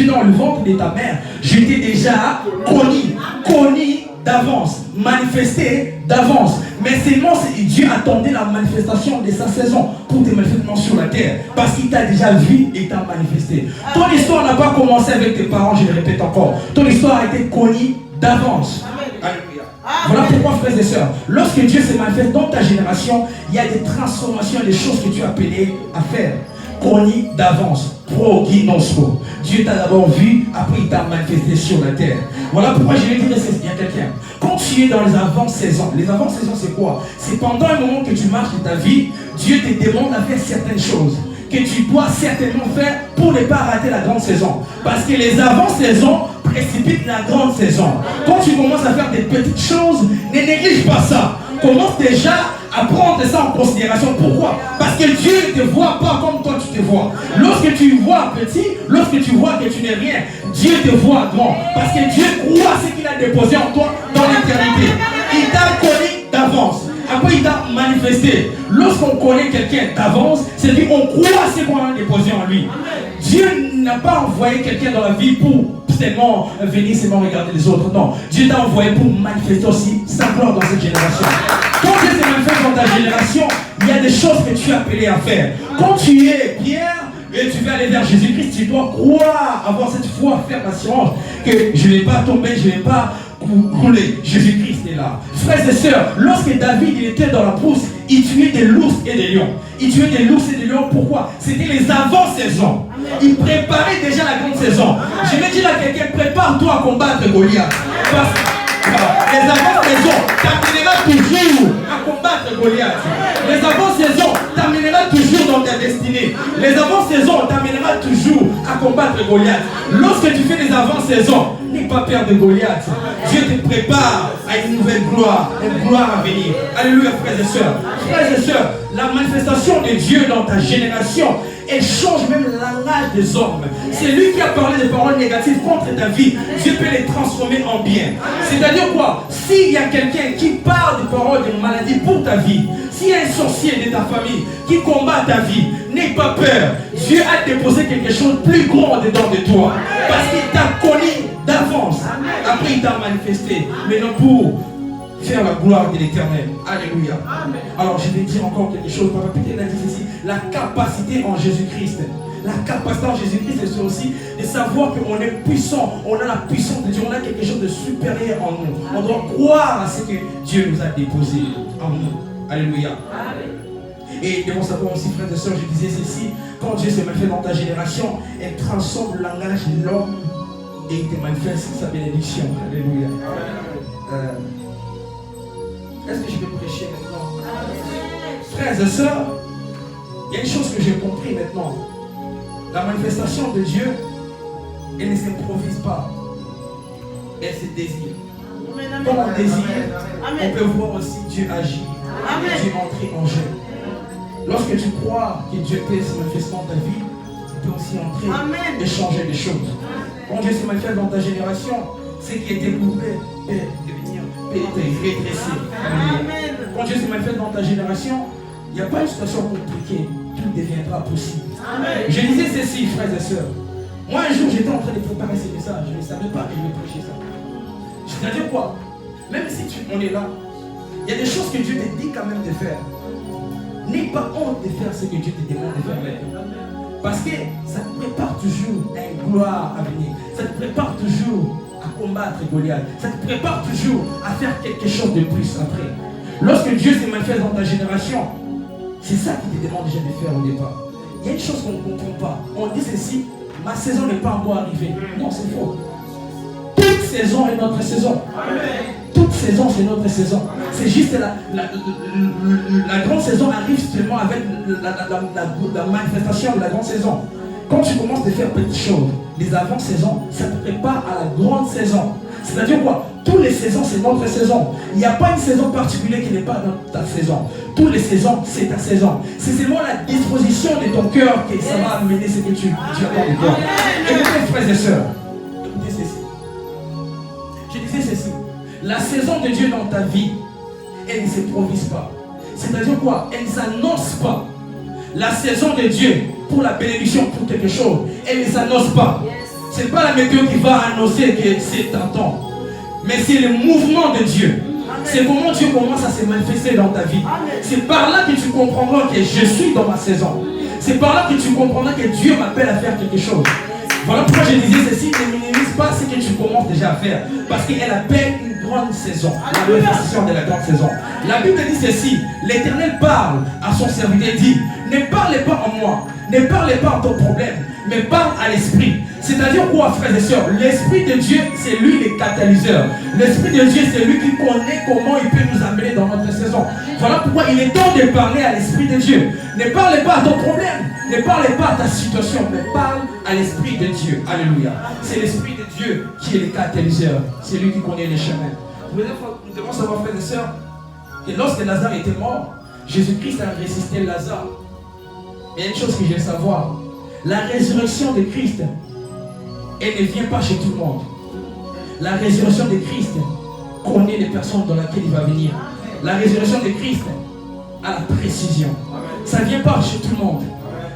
dans le ventre de ta mère, je t'ai déjà connu d'avance, manifesté d'avance. Mais seulement Dieu attendait la manifestation de sa saison pour te manifester sur la terre. Parce qu'il t'a déjà vu et t'a manifesté. Ton histoire n'a pas commencé avec tes parents, je le répète encore. Ton histoire a été connue d'avance. Alléluia. Voilà pourquoi, frères et sœurs, lorsque Dieu se manifeste dans ta génération, il y a des transformations, des choses que tu as appelées à faire. Connu d'avance, proginosko. Dieu t'a d'abord vu, après il t'a manifesté sur la terre. Voilà pourquoi je vais dire ceci à quelqu'un. Quand tu es dans les avant-saisons, les avant-saisons c'est quoi? C'est pendant un moment que tu marches de ta vie, Dieu te demande à faire certaines choses que tu dois certainement faire pour ne pas rater la grande saison. Parce que les avant-saisons précipitent la grande saison. Quand tu commences à faire des petites choses, ne néglige pas ça. Commence déjà à prendre ça en considération. Pourquoi? Parce que Dieu ne te voit pas comme toi tu te vois. Lorsque tu vois petit, lorsque tu vois que tu n'es rien, Dieu te voit grand. Parce que Dieu croit ce qu'il a déposé en toi dans l'éternité. Il t'a connu d'avance. Après il t'a manifesté. Lorsqu'on connaît quelqu'un d'avance, c'est dire qu'on croit ce qu'on a déposé en lui. Dieu n'a pas envoyé quelqu'un dans la vie pour seulement venir seulement regarder les autres. Non, Dieu t'a envoyé pour manifester aussi sa gloire dans cette génération. Quand Dieu se manifeste dans ta génération, il y a des choses que tu es appelé à faire. Quand tu es Pierre et tu veux aller vers Jésus-Christ, tu dois croire, avoir cette foi, faire l'assurance que je ne vais pas tomber, je ne vais pas couler. Jésus-Christ est là. Frères et sœurs, lorsque David il était dans la brousse, il tuait des loups et des lions. Il tuait des loups et des lions, pourquoi? C'était les avant-saisons. Il préparait déjà la grande saison. Je vais dire à quelqu'un, prépare-toi à combattre Goliath. Parce que les avant-saisons t'amèneront toujours à combattre Goliath. Les avant-saisons t'amèneront toujours dans ta destinée. Les avant-saisons t'amènera toujours à combattre Goliath. Lorsque tu fais des avant-saisons, n'aie pas peur de Goliath. Dieu te prépare à une nouvelle gloire, une gloire à venir. Alléluia, frères et sœurs. Frères et sœurs, la manifestation de Dieu dans ta génération, elle change même le langage des hommes. C'est lui qui a parlé de paroles négatives contre ta vie. Dieu peut les transformer en bien. C'est-à-dire quoi? S'il y a quelqu'un qui parle de paroles de maladie pour ta vie, s'il y a un sorcier de ta famille qui combat ta vie, n'aie pas peur. Dieu a déposé quelque chose de plus grand dedans de toi. Parce qu'il t'a connu d'avance. Après, il t'a manifesté. Maintenant, pour faire la gloire de l'Éternel. Alléluia. Amen. Alors, je vais dire encore quelque chose. Papa Peter a dit ceci. La capacité en Jésus-Christ. La capacité en Jésus-Christ, c'est aussi de savoir qu'on est puissant. On a la puissance de Dieu. On a quelque chose de supérieur en nous. On doit croire à ce que Dieu nous a déposé en nous. Alléluia. Amen. Et devons savoir aussi, frères et sœurs, je disais ceci. Quand Dieu se manifeste dans ta génération, elle transforme le langage de l'homme et il te manifeste sa bénédiction. Alléluia. Est-ce que je vais prêcher maintenant? Frères et sœurs, il y a une chose que j'ai compris maintenant. La manifestation de Dieu, elle ne s'improvise pas. Elle se désire. Comme on désire, on peut voir aussi Dieu agir. Dieu entrer en jeu. Lorsque tu crois que Dieu peut se manifester dans ta vie, tu peux aussi entrer et changer les choses. Quand Dieu se manifeste dans ta génération, ce qui était coupé peut devenir redressé. Quand Dieu se manifeste dans ta génération, il n'y a pas une situation compliquée. Tout deviendra possible. Amen. Je disais ceci, frères et sœurs. Moi, un jour, j'étais en train de préparer ces messages. Je ne savais pas que je vais prêcher ça. C'est-à-dire quoi? Même si on est là, il y a des choses que Dieu te dit quand même de faire. N'aie pas honte de faire ce que Dieu te demande de faire. Parce que ça te prépare toujours à une gloire à venir. Ça te prépare toujours à combattre Goliath. Ça te prépare toujours à faire quelque chose de plus après. Lorsque Dieu se manifeste dans ta génération, c'est ça qu'il te demande déjà de faire au départ. Il y a une chose qu'on ne comprend pas. On dit ceci, ma saison n'est pas encore arrivée. Non, c'est faux. Toute saison est notre saison. Toute saison, c'est notre saison. C'est juste la grande saison arrive seulement avec la manifestation de la grande saison. Quand tu commences à faire petites choses, les avant-saisons, ça te prépare à la grande saison. C'est-à-dire quoi? Toutes les saisons, c'est notre saison. Il n'y a pas une saison particulière qui n'est pas dans ta saison. Toutes les saisons, c'est ta saison. C'est seulement la disposition de ton cœur que ça va amener ce que tu attends de toi. Écoutez, frères et sœurs, écoutez ceci. Je disais ceci. La saison de Dieu dans ta vie, elle ne s'improvise pas. C'est-à-dire quoi? Elle ne s'annonce pas. La saison de Dieu pour la bénédiction, pour quelque chose, elle ne s'annonce pas. Ce n'est pas la météo qui va annoncer que c'est un temps. Mais c'est le mouvement de Dieu. C'est comment Dieu commence à se manifester dans ta vie. C'est par là que tu comprendras que je suis dans ma saison. C'est par là que tu comprendras que Dieu m'appelle à faire quelque chose. Voilà pourquoi je disais ceci, ne minimise pas ce que tu commences déjà à faire. Parce qu'elle appelle une grande saison. La manifestation de la grande saison. La Bible dit ceci, l'Éternel parle à son serviteur, dit, ne parlez pas en moi, ne parlez pas en ton problème, mais parle à l'esprit. C'est-à-dire quoi, frères et sœurs? L'Esprit de Dieu, c'est lui le catalyseur. L'Esprit de Dieu, c'est lui qui connaît comment il peut nous amener dans notre saison. Voilà pourquoi il est temps de parler à l'Esprit de Dieu. Ne parlez pas à ton problème, ne parlez pas à ta situation, mais parle à l'Esprit de Dieu. Alléluia. C'est l'Esprit de Dieu qui est le catalyseur. C'est lui qui connaît les chemins. Nous devons savoir, frères et sœurs, que lorsque Lazare était mort, Jésus-Christ a ressuscité Lazare. Mais il y a une chose que je veux savoir. La résurrection de Christ, elle ne vient pas chez tout le monde. La résurrection de Christ connaît les personnes dans lesquelles il va venir. La résurrection de Christ a la précision. Ça ne vient pas chez tout le monde.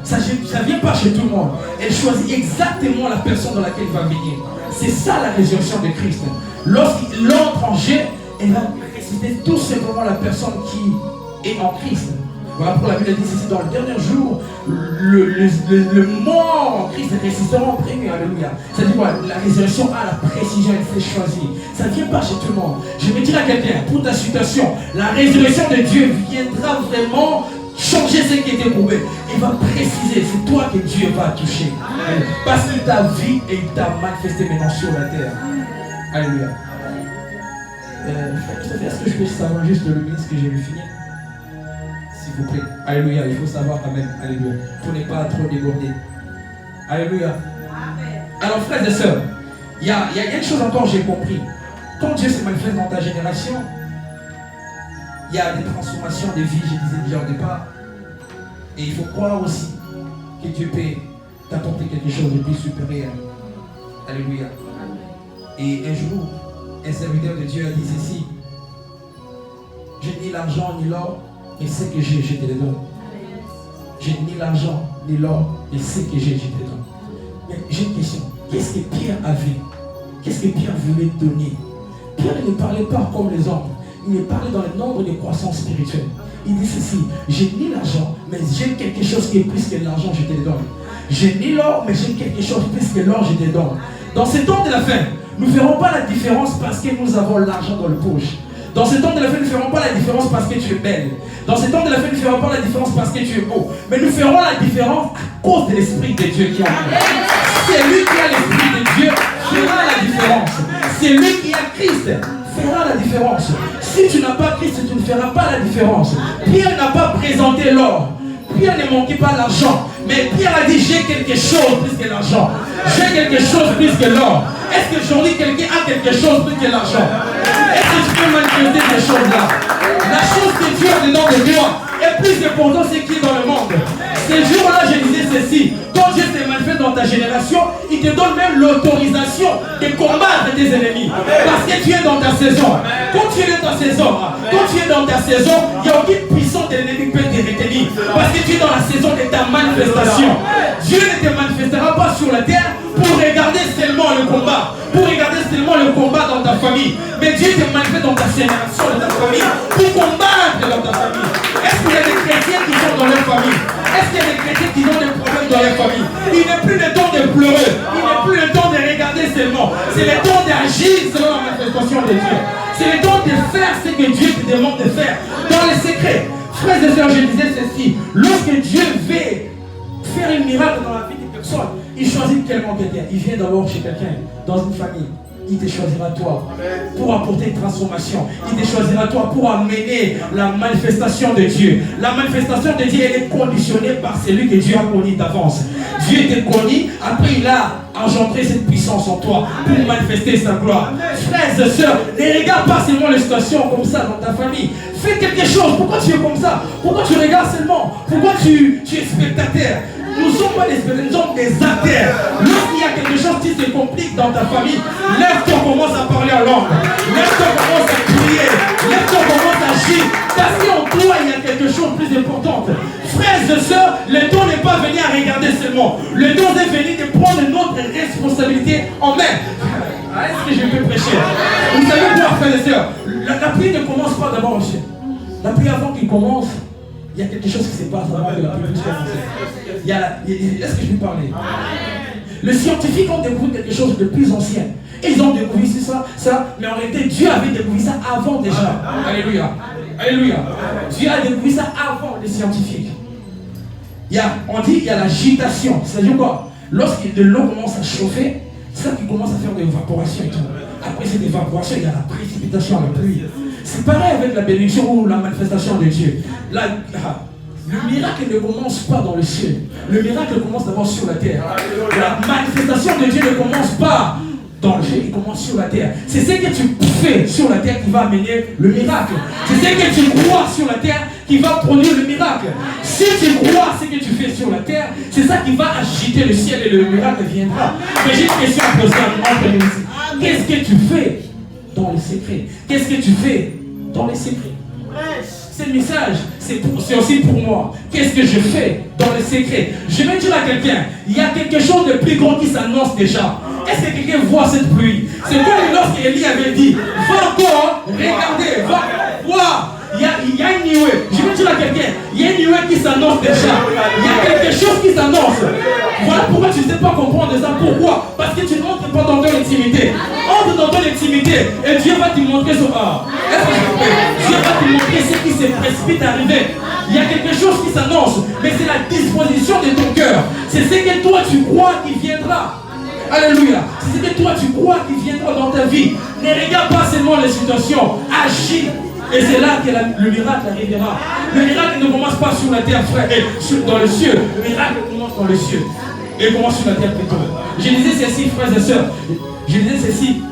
Ça ne vient pas chez tout le monde. Elle choisit exactement la personne dans laquelle il va venir. C'est ça la résurrection de Christ. Lorsqu'il entre en jeu, elle va ressusciter tout simplement la personne qui est en Christ. Voilà pourquoi la Bible dit ceci, dans le dernier jour, le mort en Christ ressuscitera en premier. Alléluia. Ça dit quoi? La résurrection a la précision, elle s'est choisie. Ça ne vient pas chez tout le monde. Je vais dire à quelqu'un, pour ta situation, la résurrection de Dieu viendra vraiment changer ce qui était prouvé. Il va préciser, c'est toi que Dieu va toucher. Parce qu'il t'a vu et il t'a manifesté maintenant sur la terre. Alléluia. Est-ce que je peux savoir juste le ministre que j'ai vu finir? Si s'il vous plaît. Alléluia, il faut savoir quand même, alléluia, pour ne pas trop déborder. Alléluia. Alors frères et sœurs, il y a une chose encore que j'ai compris. Quand Dieu se manifeste dans ta génération, il y a des transformations de vie, je disais déjà au départ. Et il faut croire aussi que Dieu peut t'apporter quelque chose de plus supérieur. Alléluia. Et un jour, un serviteur de Dieu a dit ceci: je n'ai ni l'argent ni l'or, mais ce que j'ai, je te le donne. Je n'ai ni l'argent ni l'or, mais ce que j'ai, je te le donne. Mais j'ai une question. Qu'est-ce que Pierre avait? Qu'est-ce que Pierre voulait donner? Pierre ne parlait pas comme les hommes. Il me parlait dans le nombre de croissance spirituelle. Il dit ceci: j'ai ni l'argent, mais j'ai quelque chose qui est plus que l'argent, je te le donne. J'ai ni l'or, mais j'ai quelque chose plus que l'or, je te le donne. Dans ce temps de la fin, nous ne ferons pas la différence parce que nous avons l'argent dans le poche. Dans ce temps de la fin, nous ne ferons pas la différence parce que tu es belle. Dans ce temps de la fin, nous ne ferons pas la différence parce que tu es beau. Mais nous ferons la différence à cause de l'Esprit de Dieu qui est en nous. C'est lui qui a l'Esprit de Dieu fera la différence. C'est lui qui a Christ fera la différence. Si tu n'as pas Christ, tu ne feras pas la différence. Pierre n'a pas présenté l'or. Pierre ne manquait pas l'argent. Mais Pierre a dit: j'ai quelque chose plus que l'argent. J'ai quelque chose plus que l'or. Est-ce qu'aujourd'hui quelqu'un a quelque chose plus que l'argent? Est-ce que tu peux manifester ces choses-là? La chose que Dieu a dedans de toi est plus important ce qui est dans le monde. Ces jours-là, je disais ceci: quand Dieu se manifeste dans ta génération, il te donne même l'autorisation de combattre tes ennemis. Parce que tu es dans ta saison. Quand tu es dans ta saison, il n'y a aucune puissance de l'ennemi qui peut te retenir. Parce que tu es dans la saison de ta manifestation. Dieu ne te manifestera pas sur la terre pour regarder seulement le combat, pour regarder seulement le combat dans ta famille. Mais Dieu te manifeste dans ta génération, dans ta famille, pour combattre dans ta famille. Est-ce qu'il y a des chrétiens qui sont dans leur famille? Est-ce qu'il y a des chrétiens qui ont des problèmes dans leur famille? Il n'est plus le temps de pleurer, il n'est plus le temps de regarder seulement. C'est le temps d'agir selon la manifestation de Dieu. C'est le temps de faire ce que Dieu te demande de faire dans les secrets. Frères et sœurs, je disais ceci: lorsque Dieu veut faire un miracle dans la vie de personne, il choisit tellement quelqu'un. Il vient d'abord chez quelqu'un, dans une famille. Il te choisira toi pour apporter une transformation. Il te choisira toi pour amener la manifestation de Dieu. La manifestation de Dieu, elle est conditionnée par celui que Dieu a connu d'avance. Dieu t'a connu, après il a engendré cette puissance en toi pour manifester sa gloire. Frères et sœurs, ne regarde pas seulement les situations comme ça dans ta famille. Fais quelque chose. Pourquoi tu es comme ça? Pourquoi tu regardes seulement? Pourquoi tu es spectateur? Nous ne sommes pas des spectateurs, nous sommes des acteurs. Lorsqu'il y a quelque chose qui se complique dans ta famille, lève-toi, commence à parler en langue. Lève-toi, commence à crier. Lève-toi, commence à agir. Parce qu'en toi, il y a quelque chose de plus important. Frères et sœurs, le temps n'est pas venu à regarder seulement. Le temps est venu de prendre notre responsabilité en main. Est-ce que je peux prêcher? Vous savez quoi, frères et sœurs? La prière ne commence pas d'abord au ciel. La prière, avant qu'il commence, il y a quelque chose qui se passe avant que la prière puisse commencer. Est-ce que je peux parler? Les scientifiques ont découvert quelque chose de plus ancien. Et ils ont découvert ça, mais en réalité, Dieu avait découvert ça avant déjà. Alléluia. Alléluia. Dieu a découvert ça avant les scientifiques. On dit qu'il y a l'agitation. C'est-à-dire quoi? Lorsque de l'eau commence à chauffer, c'est ça qui commence à faire de l'évaporation et tout. Après cette évaporation, il y a la précipitation, la pluie. C'est pareil avec la bénédiction ou la manifestation de Dieu. Le miracle ne commence pas dans le ciel. Le miracle commence d'abord sur la terre. La manifestation de Dieu ne commence pas dans le ciel, il commence sur la terre. C'est ce que tu fais sur la terre qui va amener le miracle. C'est ce que tu crois sur la terre qui va produire le miracle. Si tu crois ce que tu fais sur la terre, c'est ça qui va agiter le ciel et le miracle viendra. Mais j'ai une question à poser entre nous ici. Qu'est-ce que tu fais dans les secrets? Qu'est-ce que tu fais dans les secrets? Ce message, c'est aussi pour moi. Qu'est-ce que je fais dans les secrets? Je vais dire à quelqu'un, il y a quelque chose de plus grand qui s'annonce déjà. Est-ce que quelqu'un voit cette pluie? C'est comme lorsque Élie avait dit, va encore, regardez, va voir. Il y a une nuée. Je vais dire à quelqu'un, il y a une nuée qui s'annonce déjà. Il y a quelque chose qui s'annonce. Voilà pourquoi tu ne sais pas comprendre ça. Pourquoi? Parce que tu ne montres pas dans ton intimité. Entre dans ton intimité et Dieu va te montrer son art. Est-ce que je peux? Dieu va te montrer ce qui se précipite à arriver. Il y a quelque chose qui s'annonce, mais c'est la disposition de ton cœur. C'est ce que toi tu crois qui viendra. Alléluia. C'est ce que toi tu crois qui viendra dans ta vie. Ne regarde pas seulement les situations. Agis. Et c'est là que le miracle arrivera. Le miracle ne commence pas sur la terre, frère, et dans le ciel. Le miracle commence dans le ciel. Et il commence sur la terre plutôt. Je disais ceci, frères et sœurs. Je disais ceci.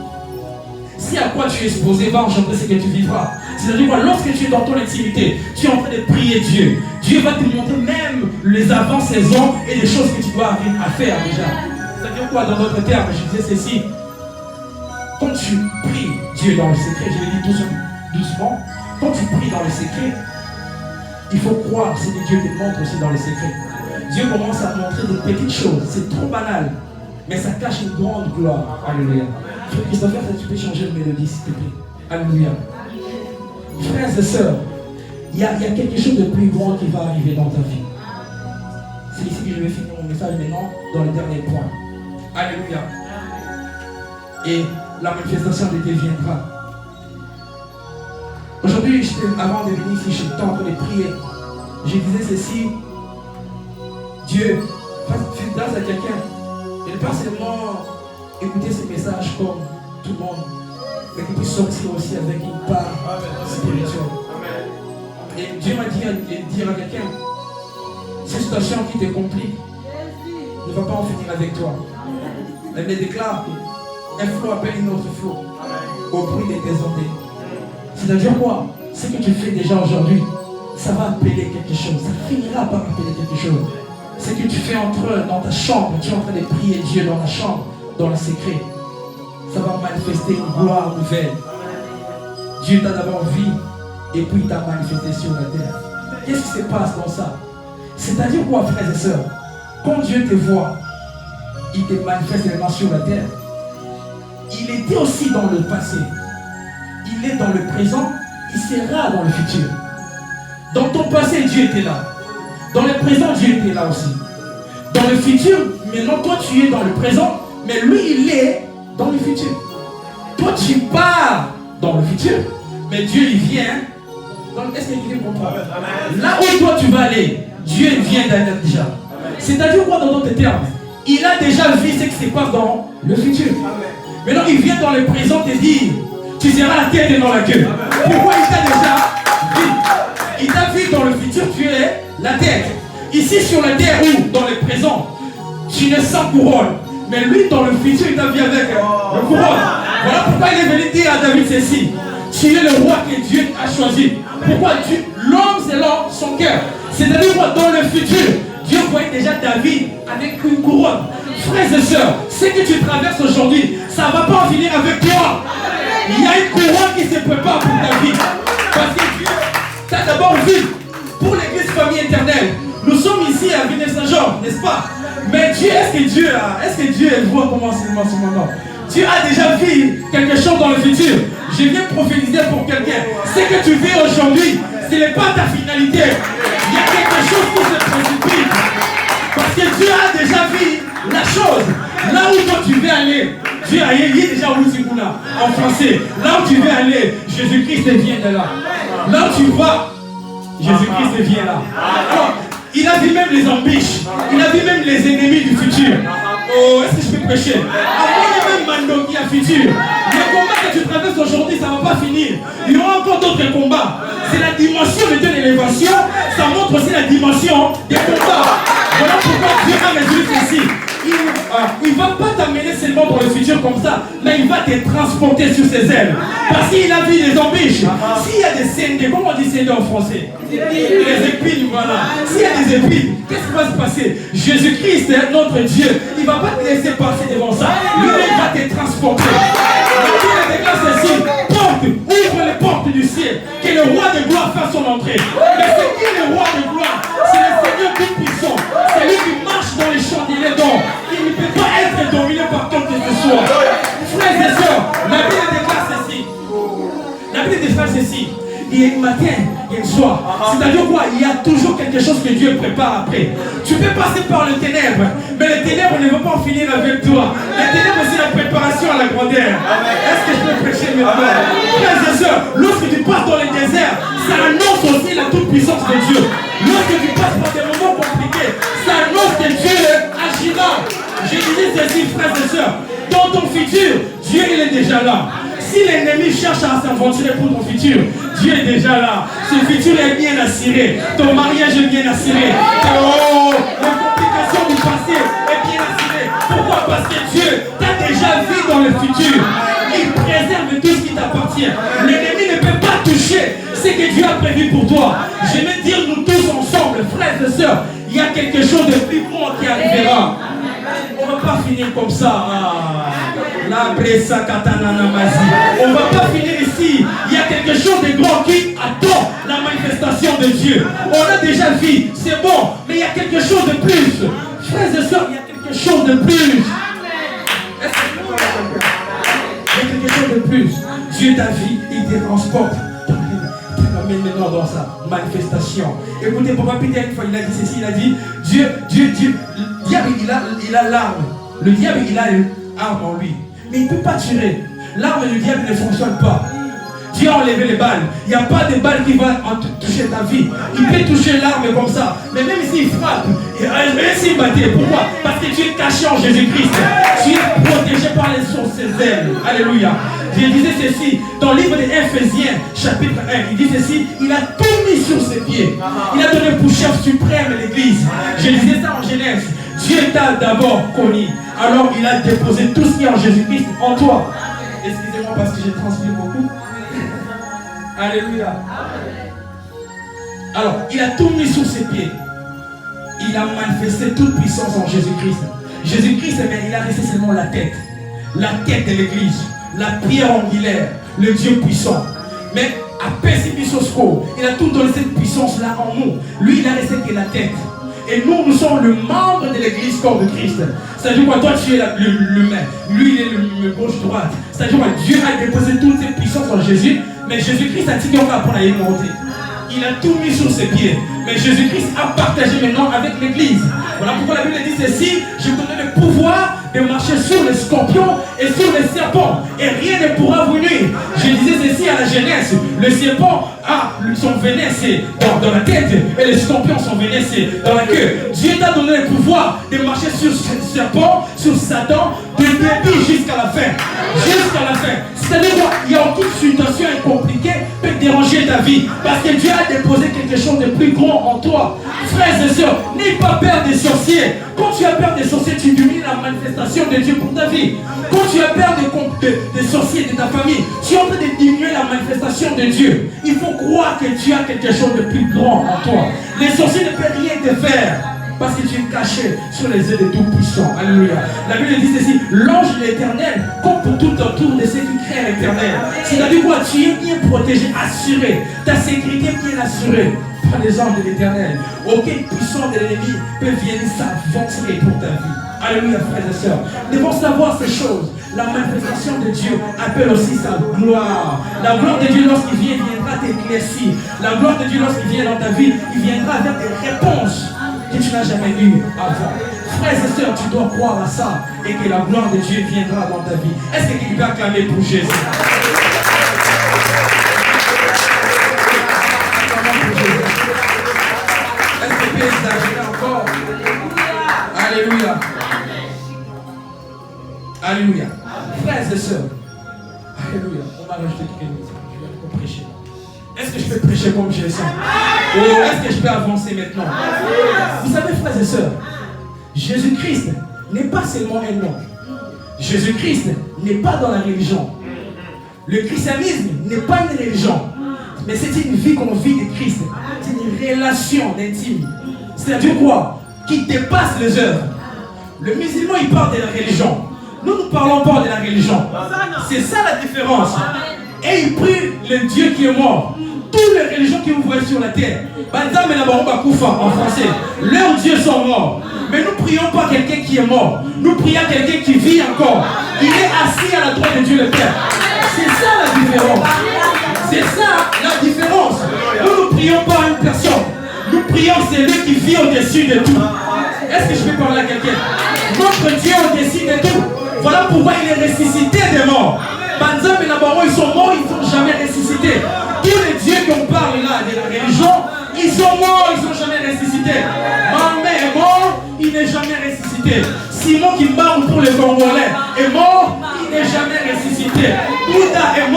Si à quoi tu es exposé va engendrer ce que tu vivras. C'est-à-dire que lorsque tu es dans ton intimité, tu es en train de prier Dieu. Dieu va te montrer même les avant-saisons et les choses que tu dois avoir à faire déjà. C'est-à-dire quoi dans d'autres termes, je disais ceci. Quand tu pries Dieu dans le secret, je l'ai dit doucement, quand tu pries dans le secret, il faut croire ce que Dieu te montre aussi dans le secret. Dieu commence à montrer des petites choses, c'est trop banal, mais ça cache une grande gloire. Alléluia. Frère Christopher, tu peux changer de mélodie s'il te plaît. Alléluia. Frères et sœurs, il y a quelque chose de plus grand qui va arriver dans ta vie. C'est ici que je vais finir mon message maintenant dans le dernier point. Alléluia. Et la manifestation de Dieu viendra. Aujourd'hui, avant de venir ici, j'étais en train de prier. Je disais ceci. Dieu, fais grâce à quelqu'un. Et ne pas seulement écouter ce message comme tout le monde, mais qu'il puisse sortir aussi avec une part spirituelle. Et Dieu m'a dit à dire à quelqu'un, cette situation qui te complique ne va pas en finir avec toi. Elle me déclare un flot appelle une autre flot au bruit de tes ondées. C'est-à-dire quoi? Ce que tu fais déjà aujourd'hui, ça va appeler quelque chose. Ça finira par appeler quelque chose. Ce que tu fais dans ta chambre, tu es en train de prier Dieu dans la chambre, dans le secret. Ça va manifester une gloire nouvelle. Dieu t'a d'abord vu et puis il t'a manifesté sur la terre. Qu'est-ce qui se passe dans ça? C'est-à-dire quoi, frères et sœurs? Quand Dieu te voit, il te manifeste vraiment sur la terre. Il était aussi dans le passé. Il est dans le présent. Il sera dans le futur. Dans ton passé, Dieu était là. Dans le présent, Dieu était là aussi. Dans le futur, maintenant toi tu es dans le présent, mais lui il est dans le futur. Toi tu pars dans le futur, mais Dieu il vient. Est-ce que vous comprendre? Là où toi tu vas aller, Dieu vient d'aller déjà. C'est-à-dire quoi dans d'autres termes? Il a déjà vu ce qui se passe dans le futur. Maintenant il vient dans le présent te dire, tu seras la tête et non la queue. Pourquoi il t'a déjà vu? Il t'a vu dans le futur, tu es la tête. Ici sur la terre ou dans le présent, tu n'es sans couronne. Mais lui dans le futur, il t'a vu avec le couronne. Voilà pourquoi il est venu dire à David ceci. Tu es le roi que Dieu a choisi. Pourquoi l'homme selon son cœur. C'est-à-dire dans le futur, Dieu voyait déjà David avec une couronne. Frères et sœurs, ce que tu traverses aujourd'hui, ça ne va pas en finir avec toi. Il y a une couronne qui se prépare pour ta vie. Parce que Dieu t'a d'abord vu pour l'église famille éternelle. Nous sommes ici à Villeneuve-Saint-Jean, n'est-ce pas? Mais Dieu, est-ce que Dieu voit comment c'est ce moment? Dieu a déjà vu quelque chose dans le futur. Je viens prophétiser pour quelqu'un. Ce que tu vis aujourd'hui, ce n'est pas ta finalité. Il y a quelque chose qui se précipite. Parce que Dieu a déjà vu la chose. Là où toi tu veux aller, Dieu a dit déjà Wuziguna en français. Là où tu veux aller, Jésus-Christ vient de là. Là où tu vas, Jésus-Christ vient là. Alors, il a vu même les embûches. Il a vu même les ennemis du futur. Oh, est-ce que je peux prêcher? Avant, il y a même Mando qui a futur. Le combat que tu traverses aujourd'hui, ça ne va pas finir. Il y aura encore d'autres combats. C'est la dimension de ton élévation. Ça montre aussi la dimension des combats. Voilà pourquoi Dieu a résolu ceci. Il ne va pas t'amener seulement dans le futur comme ça, mais il va te transporter sur ses ailes. Parce qu'il a vu les embûches. S'il y a des scènes, comment on dit scènes en français? Les épines, voilà. S'il y a des épines, qu'est-ce qui va se passer? Jésus-Christ est notre Dieu. Il ne va pas te laisser passer devant ça. Lui, il va te transporter. Il déclare ceci. Ouvre les portes du ciel. Que le roi de gloire fasse son entrée. Mais c'est qui le roi de gloire? C'est le Seigneur tout-puissant. C'est lui qui marche dans les champs d'Éden. Il ne peut pas être dominé par qui que ce soit. Frères et sœurs, la Bible déclare ceci. La Bible déclare ceci. Il y a un matin, il y a un soir. C'est-à-dire quoi? Il y a toujours quelque chose que Dieu prépare après. Tu peux passer par les ténèbres, mais les ténèbres ne vont pas en finir avec toi. Les ténèbres, c'est la préparation à la grandeur. Est-ce que je peux prêcher maintenant? Frères et sœurs, lorsque tu passes dans le désert, ça annonce aussi la toute-puissance de Dieu. Lorsque tu passes par des moments compliqués, ça annonce que Dieu agira. Je disais ceci, frères et sœurs, dans ton futur, Dieu il est déjà là. Si l'ennemi cherche à s'aventurer pour ton futur, Dieu est déjà là. Ce futur est bien assuré. Ton mariage est bien assuré. Oh, les complications du passé est bien assuré. Pourquoi? Parce que Dieu t'a déjà vu dans le futur. Il préserve tout ce qui t'appartient. L'ennemi ne peut pas toucher ce que Dieu a prévu pour toi. Je vais dire nous tous ensemble, frères et sœurs, il y a quelque chose de plus grand qui arrivera. On ne va pas finir comme ça. La bressa katana namazi. On ne va pas finir ici. Il y a quelque chose de grand qui attend la manifestation de Dieu. On a déjà vu, c'est bon, mais il y a quelque chose de plus. Frères et sœurs, il y a quelque chose de plus. Il y a quelque chose de plus. Dieu t'a vu, il te transporte. Maintenant dans sa manifestation. Écoutez, Papa Peter, une fois il a dit ceci, il a dit Dieu, le diable il a l'arme. Le diable il a une arme en lui. Mais il ne peut pas tirer. L'arme du diable ne fonctionne pas. Dieu a enlevé les balles. Il n'y a pas de balle qui va toucher ta vie. Il peut toucher l'arme comme ça. Mais même s'il frappe, même s'il battait, pourquoi? Parce que tu es caché en Jésus-Christ. Tu es protégé par les sources ses ailes. Alléluia. Je disais ceci, dans le livre des Éphésiens, chapitre 1, il dit ceci, il a tout mis sur ses pieds. Il a donné pour chef suprême l'Église. Je disais ça en Genèse. Dieu t'a d'abord connu. Alors il a déposé tout ce qui est en Jésus-Christ en toi. Excusez-moi parce que j'ai transpiré beaucoup. Alléluia. Alors, il a tout mis sous ses pieds. Il a manifesté toute puissance en Jésus-Christ. Jésus-Christ, il a resté seulement la tête de l'Église. La pierre angulaire, le Dieu puissant. Mais à Pessimisosco, il a tout donné cette puissance-là en nous. Lui, il a resté que la tête. Et nous sommes le membre de l'église corps de Christ. C'est-à-dire quoi? Toi, tu es le main. Lui, il est le gauche-droite. C'est-à-dire quoi? Dieu a déposé toutes ses puissances en Jésus. Mais Jésus-Christ a dit qu'on va apprendre à y monter. Il a tout mis sur ses pieds. Mais Jésus-Christ a partagé maintenant avec l'église. Voilà pourquoi la Bible dit ceci. Je vous donne le pouvoir de marcher sur les scorpions et sur les serpents. Et rien ne pourra vous nuire. Je disais ceci à la jeunesse. Le serpent a son venin, c'est dans la tête. Et les scorpions, son venin, c'est dans la queue. Dieu t'a donné le pouvoir de marcher sur le serpent, sur Satan, de début jusqu'à la fin. Jusqu'à la fin. C'est-à-dire qu'il n'y a aucune situation compliquée qui peut déranger ta vie. Parce que Dieu a déposé quelque chose de plus grand en toi. Frères et sœurs, n'aie pas peur des sorciers. Quand tu as peur des sorciers, tu diminues la manifestation de Dieu pour ta vie. Quand tu as peur des sorciers de ta famille, tu es en train de diminuer la manifestation de Dieu. Il faut croire que tu as quelque chose de plus grand en toi. Les sorciers ne peuvent rien te faire. Parce que tu es caché sur les ailes de Tout-Puissant. Alléluia. La Bible dit ceci, l'ange de l'Éternel compte pour tout autour de ceux qui craignent l'Éternel. C'est-à-dire quoi? Tu es bien protégé, assuré. Ta sécurité est bien assurée par les anges de l'Éternel. Aucun puissant de l'ennemi peut venir s'aventurer pour ta vie. Alléluia, frères et sœurs. Nous devons savoir ces choses. La manifestation de Dieu appelle aussi sa gloire. La gloire de Dieu, lorsqu'il vient, il viendra t'éclaircir. La gloire de Dieu, lorsqu'il vient dans ta vie, il viendra avec des réponses que tu n'as jamais eu avant. Frères et sœurs, tu dois croire à ça et que la gloire de Dieu viendra dans ta vie. Est-ce que quelqu'un peut acclamer pour Jésus? Est-ce que tu peux exagérer encore? Alléluia. Alléluia. Frères et sœurs, alléluia. On m'a rajouté quelques minutes. Je vais prêcher. Est-ce que je peux prêcher comme je le sens? Ou est-ce que je peux avancer maintenant? Vous savez, frères et sœurs, Jésus-Christ n'est pas seulement un nom. Jésus-Christ n'est pas dans la religion. Le christianisme n'est pas une religion. Mais c'est une vie qu'on vit de Christ. C'est une relation intime. C'est-à-dire quoi? Qui dépasse les œuvres. Le musulman, il parle de la religion. Nous parlons pas de la religion. C'est ça la différence. Et il prie le Dieu qui est mort. Toutes les religions que vous voyez sur la terre, en français, leurs dieux sont morts. Mais nous ne prions pas quelqu'un qui est mort. Nous prions quelqu'un qui vit encore. Il est assis à la droite de Dieu le Père. C'est ça la différence. C'est ça la différence. Nous ne prions pas à une personne. Nous prions celui qui vit au-dessus de tout. Est-ce que je peux parler à quelqu'un? Notre Dieu est au-dessus de tout. Voilà pourquoi il est ressuscité des morts. Banzam et Nabaron, ils sont morts, ils ne sont jamais ressuscités. Tous les dieux qu'on parle là de la religion, ils sont morts, ils ne sont jamais ressuscités. Mahomet est mort, il n'est jamais ressuscité. Simon qui parle pour les Congolais est mort, il n'est jamais ressuscité. Bouddha est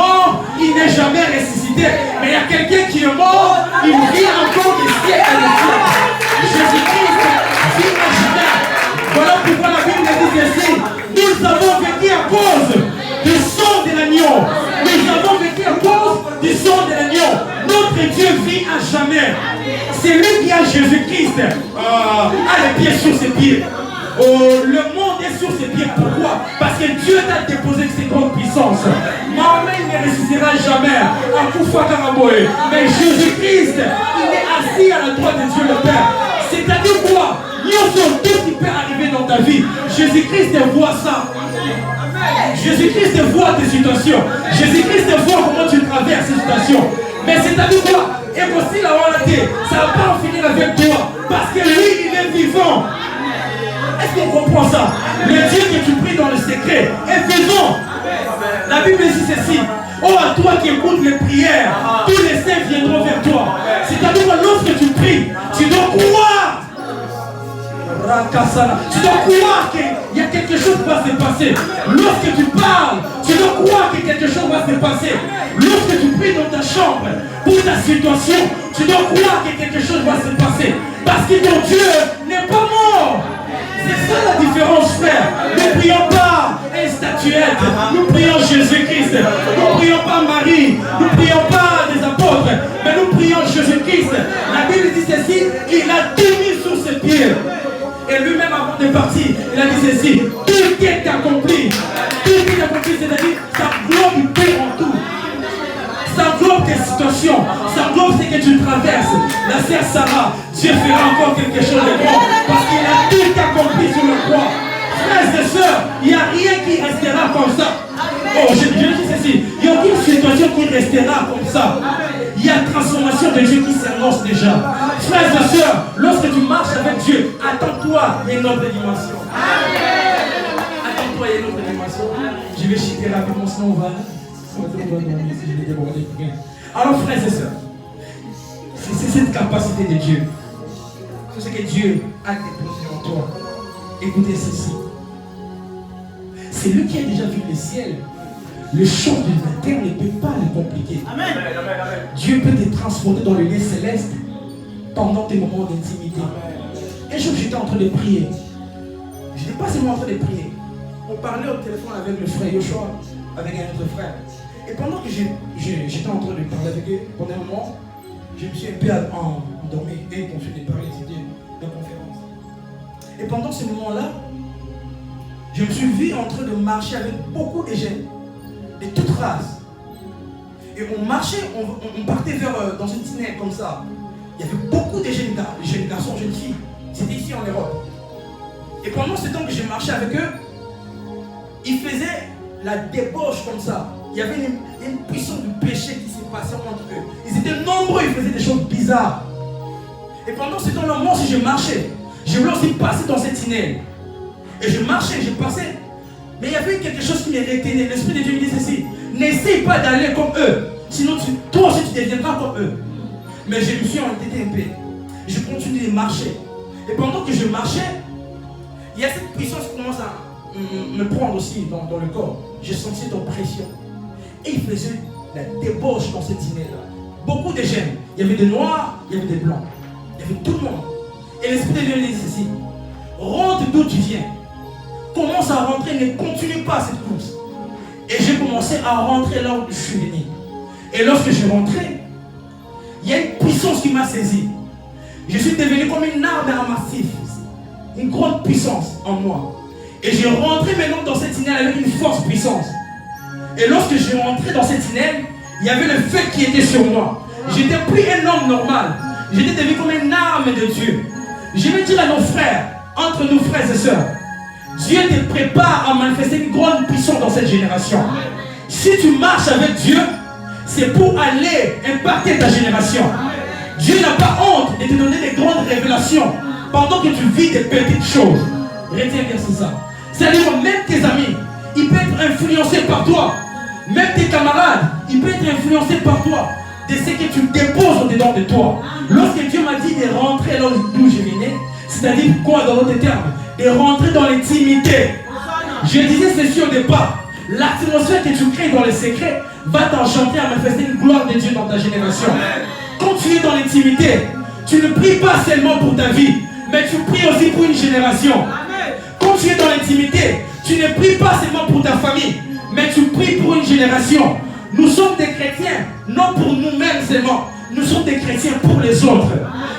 Jésus-Christ a les pieds sur ses pieds. Oh, le monde est sur ses pieds. Pourquoi? Parce que Dieu t'a déposé ses grandes puissances. Mahomet ne ressuscitera jamais à Koufa Karaboé. Mais Jésus-Christ, il est assis à la droite de Dieu le Père. C'est-à-dire quoi? Tout ce qui peut arriver dans ta vie, Jésus-Christ voit ça. Jésus-Christ voit tes situations. Jésus-Christ voit comment tu traverses ces situations. Mais c'est-à-dire quoi? Et voici la réalité. Ça ne va pas en finir avec toi. Parce que lui, il est vivant. Est-ce qu'on comprend ça? Le Dieu que tu pries dans le secret est vivant. La Bible dit ceci. Oh, à toi qui écoutes les prières, tous les saints viendront vers toi. C'est-à-dire que lorsque tu pries, tu dois croire. Tu dois croire qu'il y a quelque chose qui va se passer. Lorsque tu parles, tu dois croire que quelque chose va se passer. Lorsque tu pries dans ta chambre pour ta situation, tu dois croire que quelque chose va se passer. Parce que ton Dieu n'est pas mort. C'est ça la différence, frère. Nous ne prions pas une statuette. Nous prions Jésus-Christ. Nous ne prions pas Marie. Nous ne prions pas des apôtres. Mais nous prions Jésus-Christ. La Bible dit ceci. Il a tout mis sur ses pieds. Et lui-même avant de partir, il a dit ceci. Tout est accompli. Tout est accompli, c'est-à-dire ça englobe tout en tout. Ça englobe tes situations. Ça englobe ce que tu traverses. La sœur Sarah, Dieu fera encore quelque chose de grand. Parce qu'il a tout accompli sur le croix. Frères et sœurs, il n'y a rien qui restera comme ça. Oh, je dis ceci. Il n'y a aucune situation qui restera comme ça. Il y a transformation de Dieu qui s'annonce déjà. Frères et sœurs, lorsque tu marches avec Dieu, attends-toi à une autre dimension. Attends-toi à une autre dimension. Je vais chiter rapidement, sinon on va dormir si je vais déborder. Alors, frères et sœurs, c'est cette capacité de Dieu. C'est ce que Dieu a déposé en toi. Écoutez ceci. C'est lui qui a déjà vu le ciel. Le champ de la terre ne peut pas le compliquer. Amen. Dieu peut te transporter dans le lieu céleste pendant tes moments d'intimité. Un jour, j'étais en train de prier. Je n'étais pas seulement en train de prier. On parlait au téléphone avec le frère Yoshua, avec un autre frère. Et pendant que j'étais en train de parler avec eux, pendant un moment, je me suis un peu endormi et ils continuaient de parler, c'était une conférence. Et pendant ce moment-là, je me suis vu en train de marcher avec beaucoup de jeunes, de toutes races. Et on marchait, on partait dans une tunnel comme ça. Il y avait beaucoup de jeunes garçons, jeunes filles. C'était ici en Europe. Et pendant ce temps que je marchais avec eux, ils faisaient la débauche comme ça. Il y avait une puissance de péché qui s'est passée entre eux. Ils étaient nombreux, ils faisaient des choses bizarres. Et pendant ce temps-là, moi aussi je marchais. Je voulais aussi passer dans cette tunnel. Et je marchais, je passais. Mais il y avait quelque chose qui me retenait. L'Esprit de Dieu me dit ceci. N'essaye pas d'aller comme eux. Sinon, toi aussi, tu deviendras comme eux. Mais je me suis entêté un peu. Je continue de marcher. Et pendant que je marchais, il y a cette puissance qui commence à me prendre aussi dans le corps. Je sentais une pression. Et il faisait la débauche dans cette tunnel-là. Beaucoup de jeunes. Il y avait des noirs, il y avait des blancs. Il y avait tout le monde. Et l'Esprit de Dieu me dit ceci. Rentre d'où tu viens. Commence à rentrer, ne continue pas cette course. Et j'ai commencé à rentrer là où je suis venu. Et lorsque je rentrais, il y a une puissance qui m'a saisi. Je suis devenu comme une arme à massif. Une grande puissance en moi. Et j'ai rentré maintenant dans cette tunnel avec une force puissance. Et lorsque je rentrais dans cette tunnel, il y avait le feu qui était sur moi. J'étais plus un homme normal. J'étais devenu comme une arme de Dieu. Je vais dire à nos frères, entre nous frères et sœurs, Dieu te prépare à manifester une grande puissance dans cette génération. Si tu marches avec Dieu, c'est pour aller impacter ta génération. Dieu n'a pas honte de te donner des grandes révélations pendant que tu vis des petites choses. Retiens bien ça. C'est-à-dire même tes amis, ils peuvent être influencés par toi. Même tes camarades, ils peuvent être influencés par toi. De ce que tu déposes au-dedans de toi. Lorsque Dieu m'a dit de rentrer là d'où je venais, c'est-à-dire quoi dans d'autres termes? De rentrer dans l'intimité. Je disais ceci au départ. L'atmosphère que tu crées dans les secrets va t'enchanter à manifester une gloire de Dieu dans ta génération. Quand tu es dans l'intimité, tu ne pries pas seulement pour ta vie, mais tu pries aussi pour une génération. Quand tu es dans l'intimité, tu ne pries pas seulement pour ta famille, mais tu pries pour une génération. Nous sommes des chrétiens, non pour nous-mêmes seulement, Nous sommes des chrétiens pour les autres.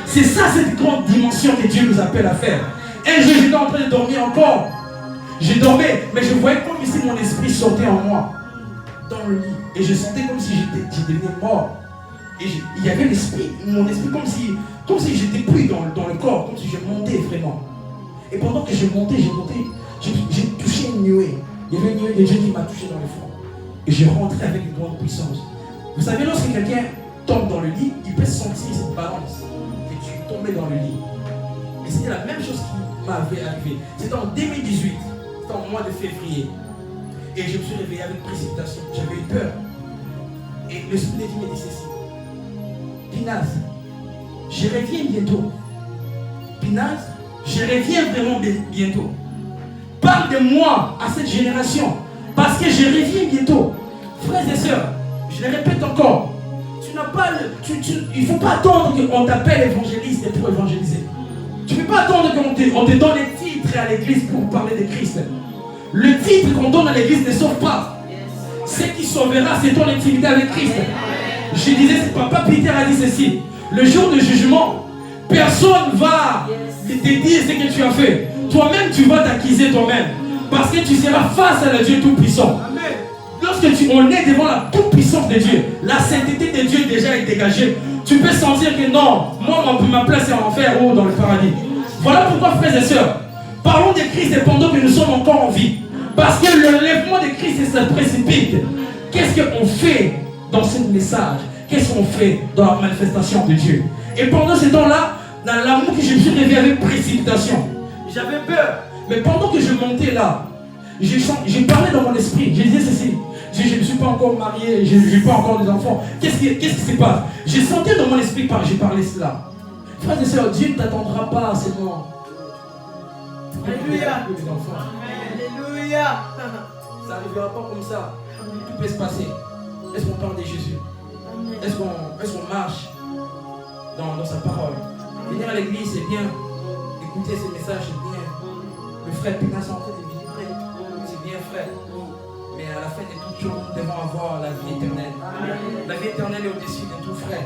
C'est ça, cette grande dimension que Dieu nous appelle à faire. Un jour, j'étais en train de dormir encore. Je dormais, mais je voyais comme si mon esprit sortait en moi, dans le lit. Et je sentais comme si j'étais mort. Et il y avait l'esprit, mon esprit, comme si j'étais plus dans le corps, comme si je montais vraiment. Et pendant que je montais, j'ai touché une nuée. Il y avait une nuée de Dieu qui m'a touché dans le front. Et je rentrais avec une grande puissance. Vous savez, lorsque quelqu'un tombe dans le lit, il peut sentir cette balance. Et tu es tombé dans le lit. Et c'était la même chose qui m'avait arrivé. C'était en 2018. C'était au mois de février. Et je me suis réveillé avec précipitation. J'avais eu peur. Et le Spirit de Dieu me dit ceci. Pinaz, je reviens bientôt. Pinaz, je reviens vraiment bientôt. Parle de moi à cette génération. Parce que je reviens bientôt. Frères et sœurs, je le répète encore. Tu n'as pas il ne faut pas attendre qu'on t'appelle évangéliste pour évangéliser. Tu ne peux pas attendre qu'on te donne les titres à l'église pour parler de Christ. Le titre qu'on donne à l'église ne sauve pas. Ce qui sauvera, c'est ton intimité avec Christ. Je disais, Papa Peter a dit ceci. Le jour du jugement, personne ne va te dire ce que tu as fait. Toi-même, tu vas t'accuser toi-même. Parce que tu seras face à le Dieu Tout-Puissant. Lorsque on est devant la toute-puissance de Dieu, la sainteté de Dieu déjà est dégagée. Tu peux sentir que non, moi, ma place est en enfer ou dans le paradis. Voilà pourquoi, frères et sœurs, parlons de Christ pendant que nous sommes encore en vie. Parce que le lèvement de Christ, ça précipite. Qu'est-ce qu'on fait dans ce message? Qu'est-ce qu'on fait dans la manifestation de Dieu? Et pendant ce temps-là, dans l'amour que je me suis réveillé avec précipitation, j'avais peur. Mais pendant que je montais là, j'ai parlé dans mon esprit. Je disais ceci. Je ne suis pas encore marié, je n'ai pas encore des enfants. Qu'est-ce qui se passe? J'ai senti dans mon esprit, j'ai parlé cela. Frères et sœurs, Dieu ne t'attendra pas seulement. Alléluia. Alléluia. Ça n'arrivera pas comme ça. Tout peut se passer. Est-ce qu'on parle de Jésus? Est-ce qu'on marche dans sa parole? Venir à l'église, c'est bien. Écouter ces messages, c'est bien. Le frère Pinaz est en train de vibrer. C'est bien, frère. Mais à la fin de toutes choses, nous devons avoir la vie éternelle. La vie éternelle est au-dessus de tout, frère.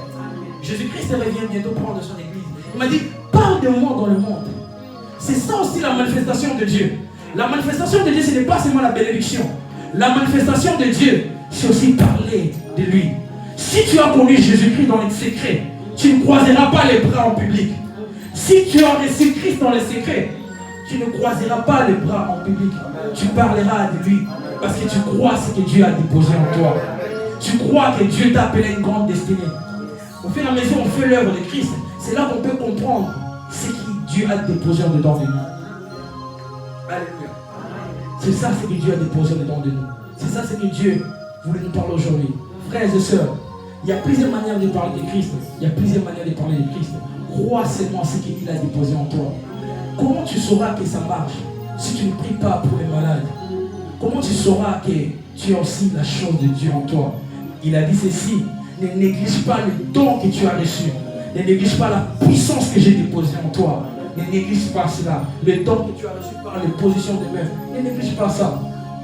Jésus-Christ revient bientôt prendre son église. Il m'a dit, parle de moi dans le monde. C'est ça aussi la manifestation de Dieu. La manifestation de Dieu, ce n'est pas seulement la bénédiction. La manifestation de Dieu, c'est aussi parler de lui. Si tu as connu Jésus-Christ dans les secrets, tu ne croiseras pas les bras en public. Si tu as reçu Christ dans les secrets, tu ne croiseras pas les bras en public. Tu parleras de lui. Parce que tu crois ce que Dieu a déposé en toi. Tu crois que Dieu t'a appelé à une grande destinée. Au fur et à mesure, on fait l'œuvre de Christ. C'est là qu'on peut comprendre ce que Dieu a déposé en dedans de nous. Alléluia. C'est ça ce que Dieu a déposé en dedans de nous. C'est ça ce que Dieu voulait nous parler aujourd'hui. Frères et sœurs, il y a plusieurs manières de parler de Christ. Il y a plusieurs manières de parler de Christ. Crois seulement ce qu'il a déposé en toi. Comment tu sauras que ça marche si tu ne pries pas pour les malades? Comment tu sauras que tu as aussi la chose de Dieu en toi? Il a dit ceci, ne néglige pas le don que tu as reçu. Ne néglige pas la puissance que j'ai déposée en toi. Ne néglige pas cela. Le don que tu as reçu par les positions de main. Ne néglige pas ça.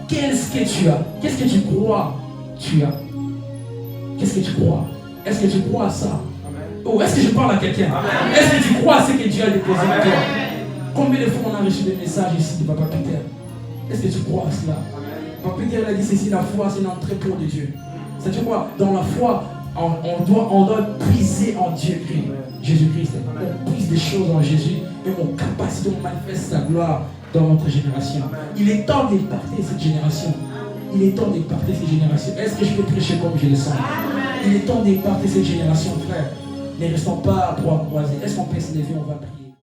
Qu'est-ce que tu as? Qu'est-ce que tu crois tu as? Qu'est-ce que tu crois? Est-ce que tu crois à ça? Ou est-ce que je parle à quelqu'un? Est-ce que tu crois à ce que Dieu a déposé en toi? Combien de fois on a reçu des messages ici de Papa Peter? Est-ce que tu crois à cela? Papa Peter a dit ceci, la foi c'est l'entrée pour de Dieu. C'est quoi? Dans la foi, on doit puiser en Dieu, Jésus-Christ. On puise des choses en Jésus et on capacité, on manifeste sa gloire dans notre génération. Il est temps d'imparter cette génération. Il est temps d'imparter cette génération. Est-ce que je peux prêcher comme je le sens? Il est temps d'imparter cette génération, frère. Ne restons pas à trois croisés. Est-ce qu'on peut se lever? On va prier.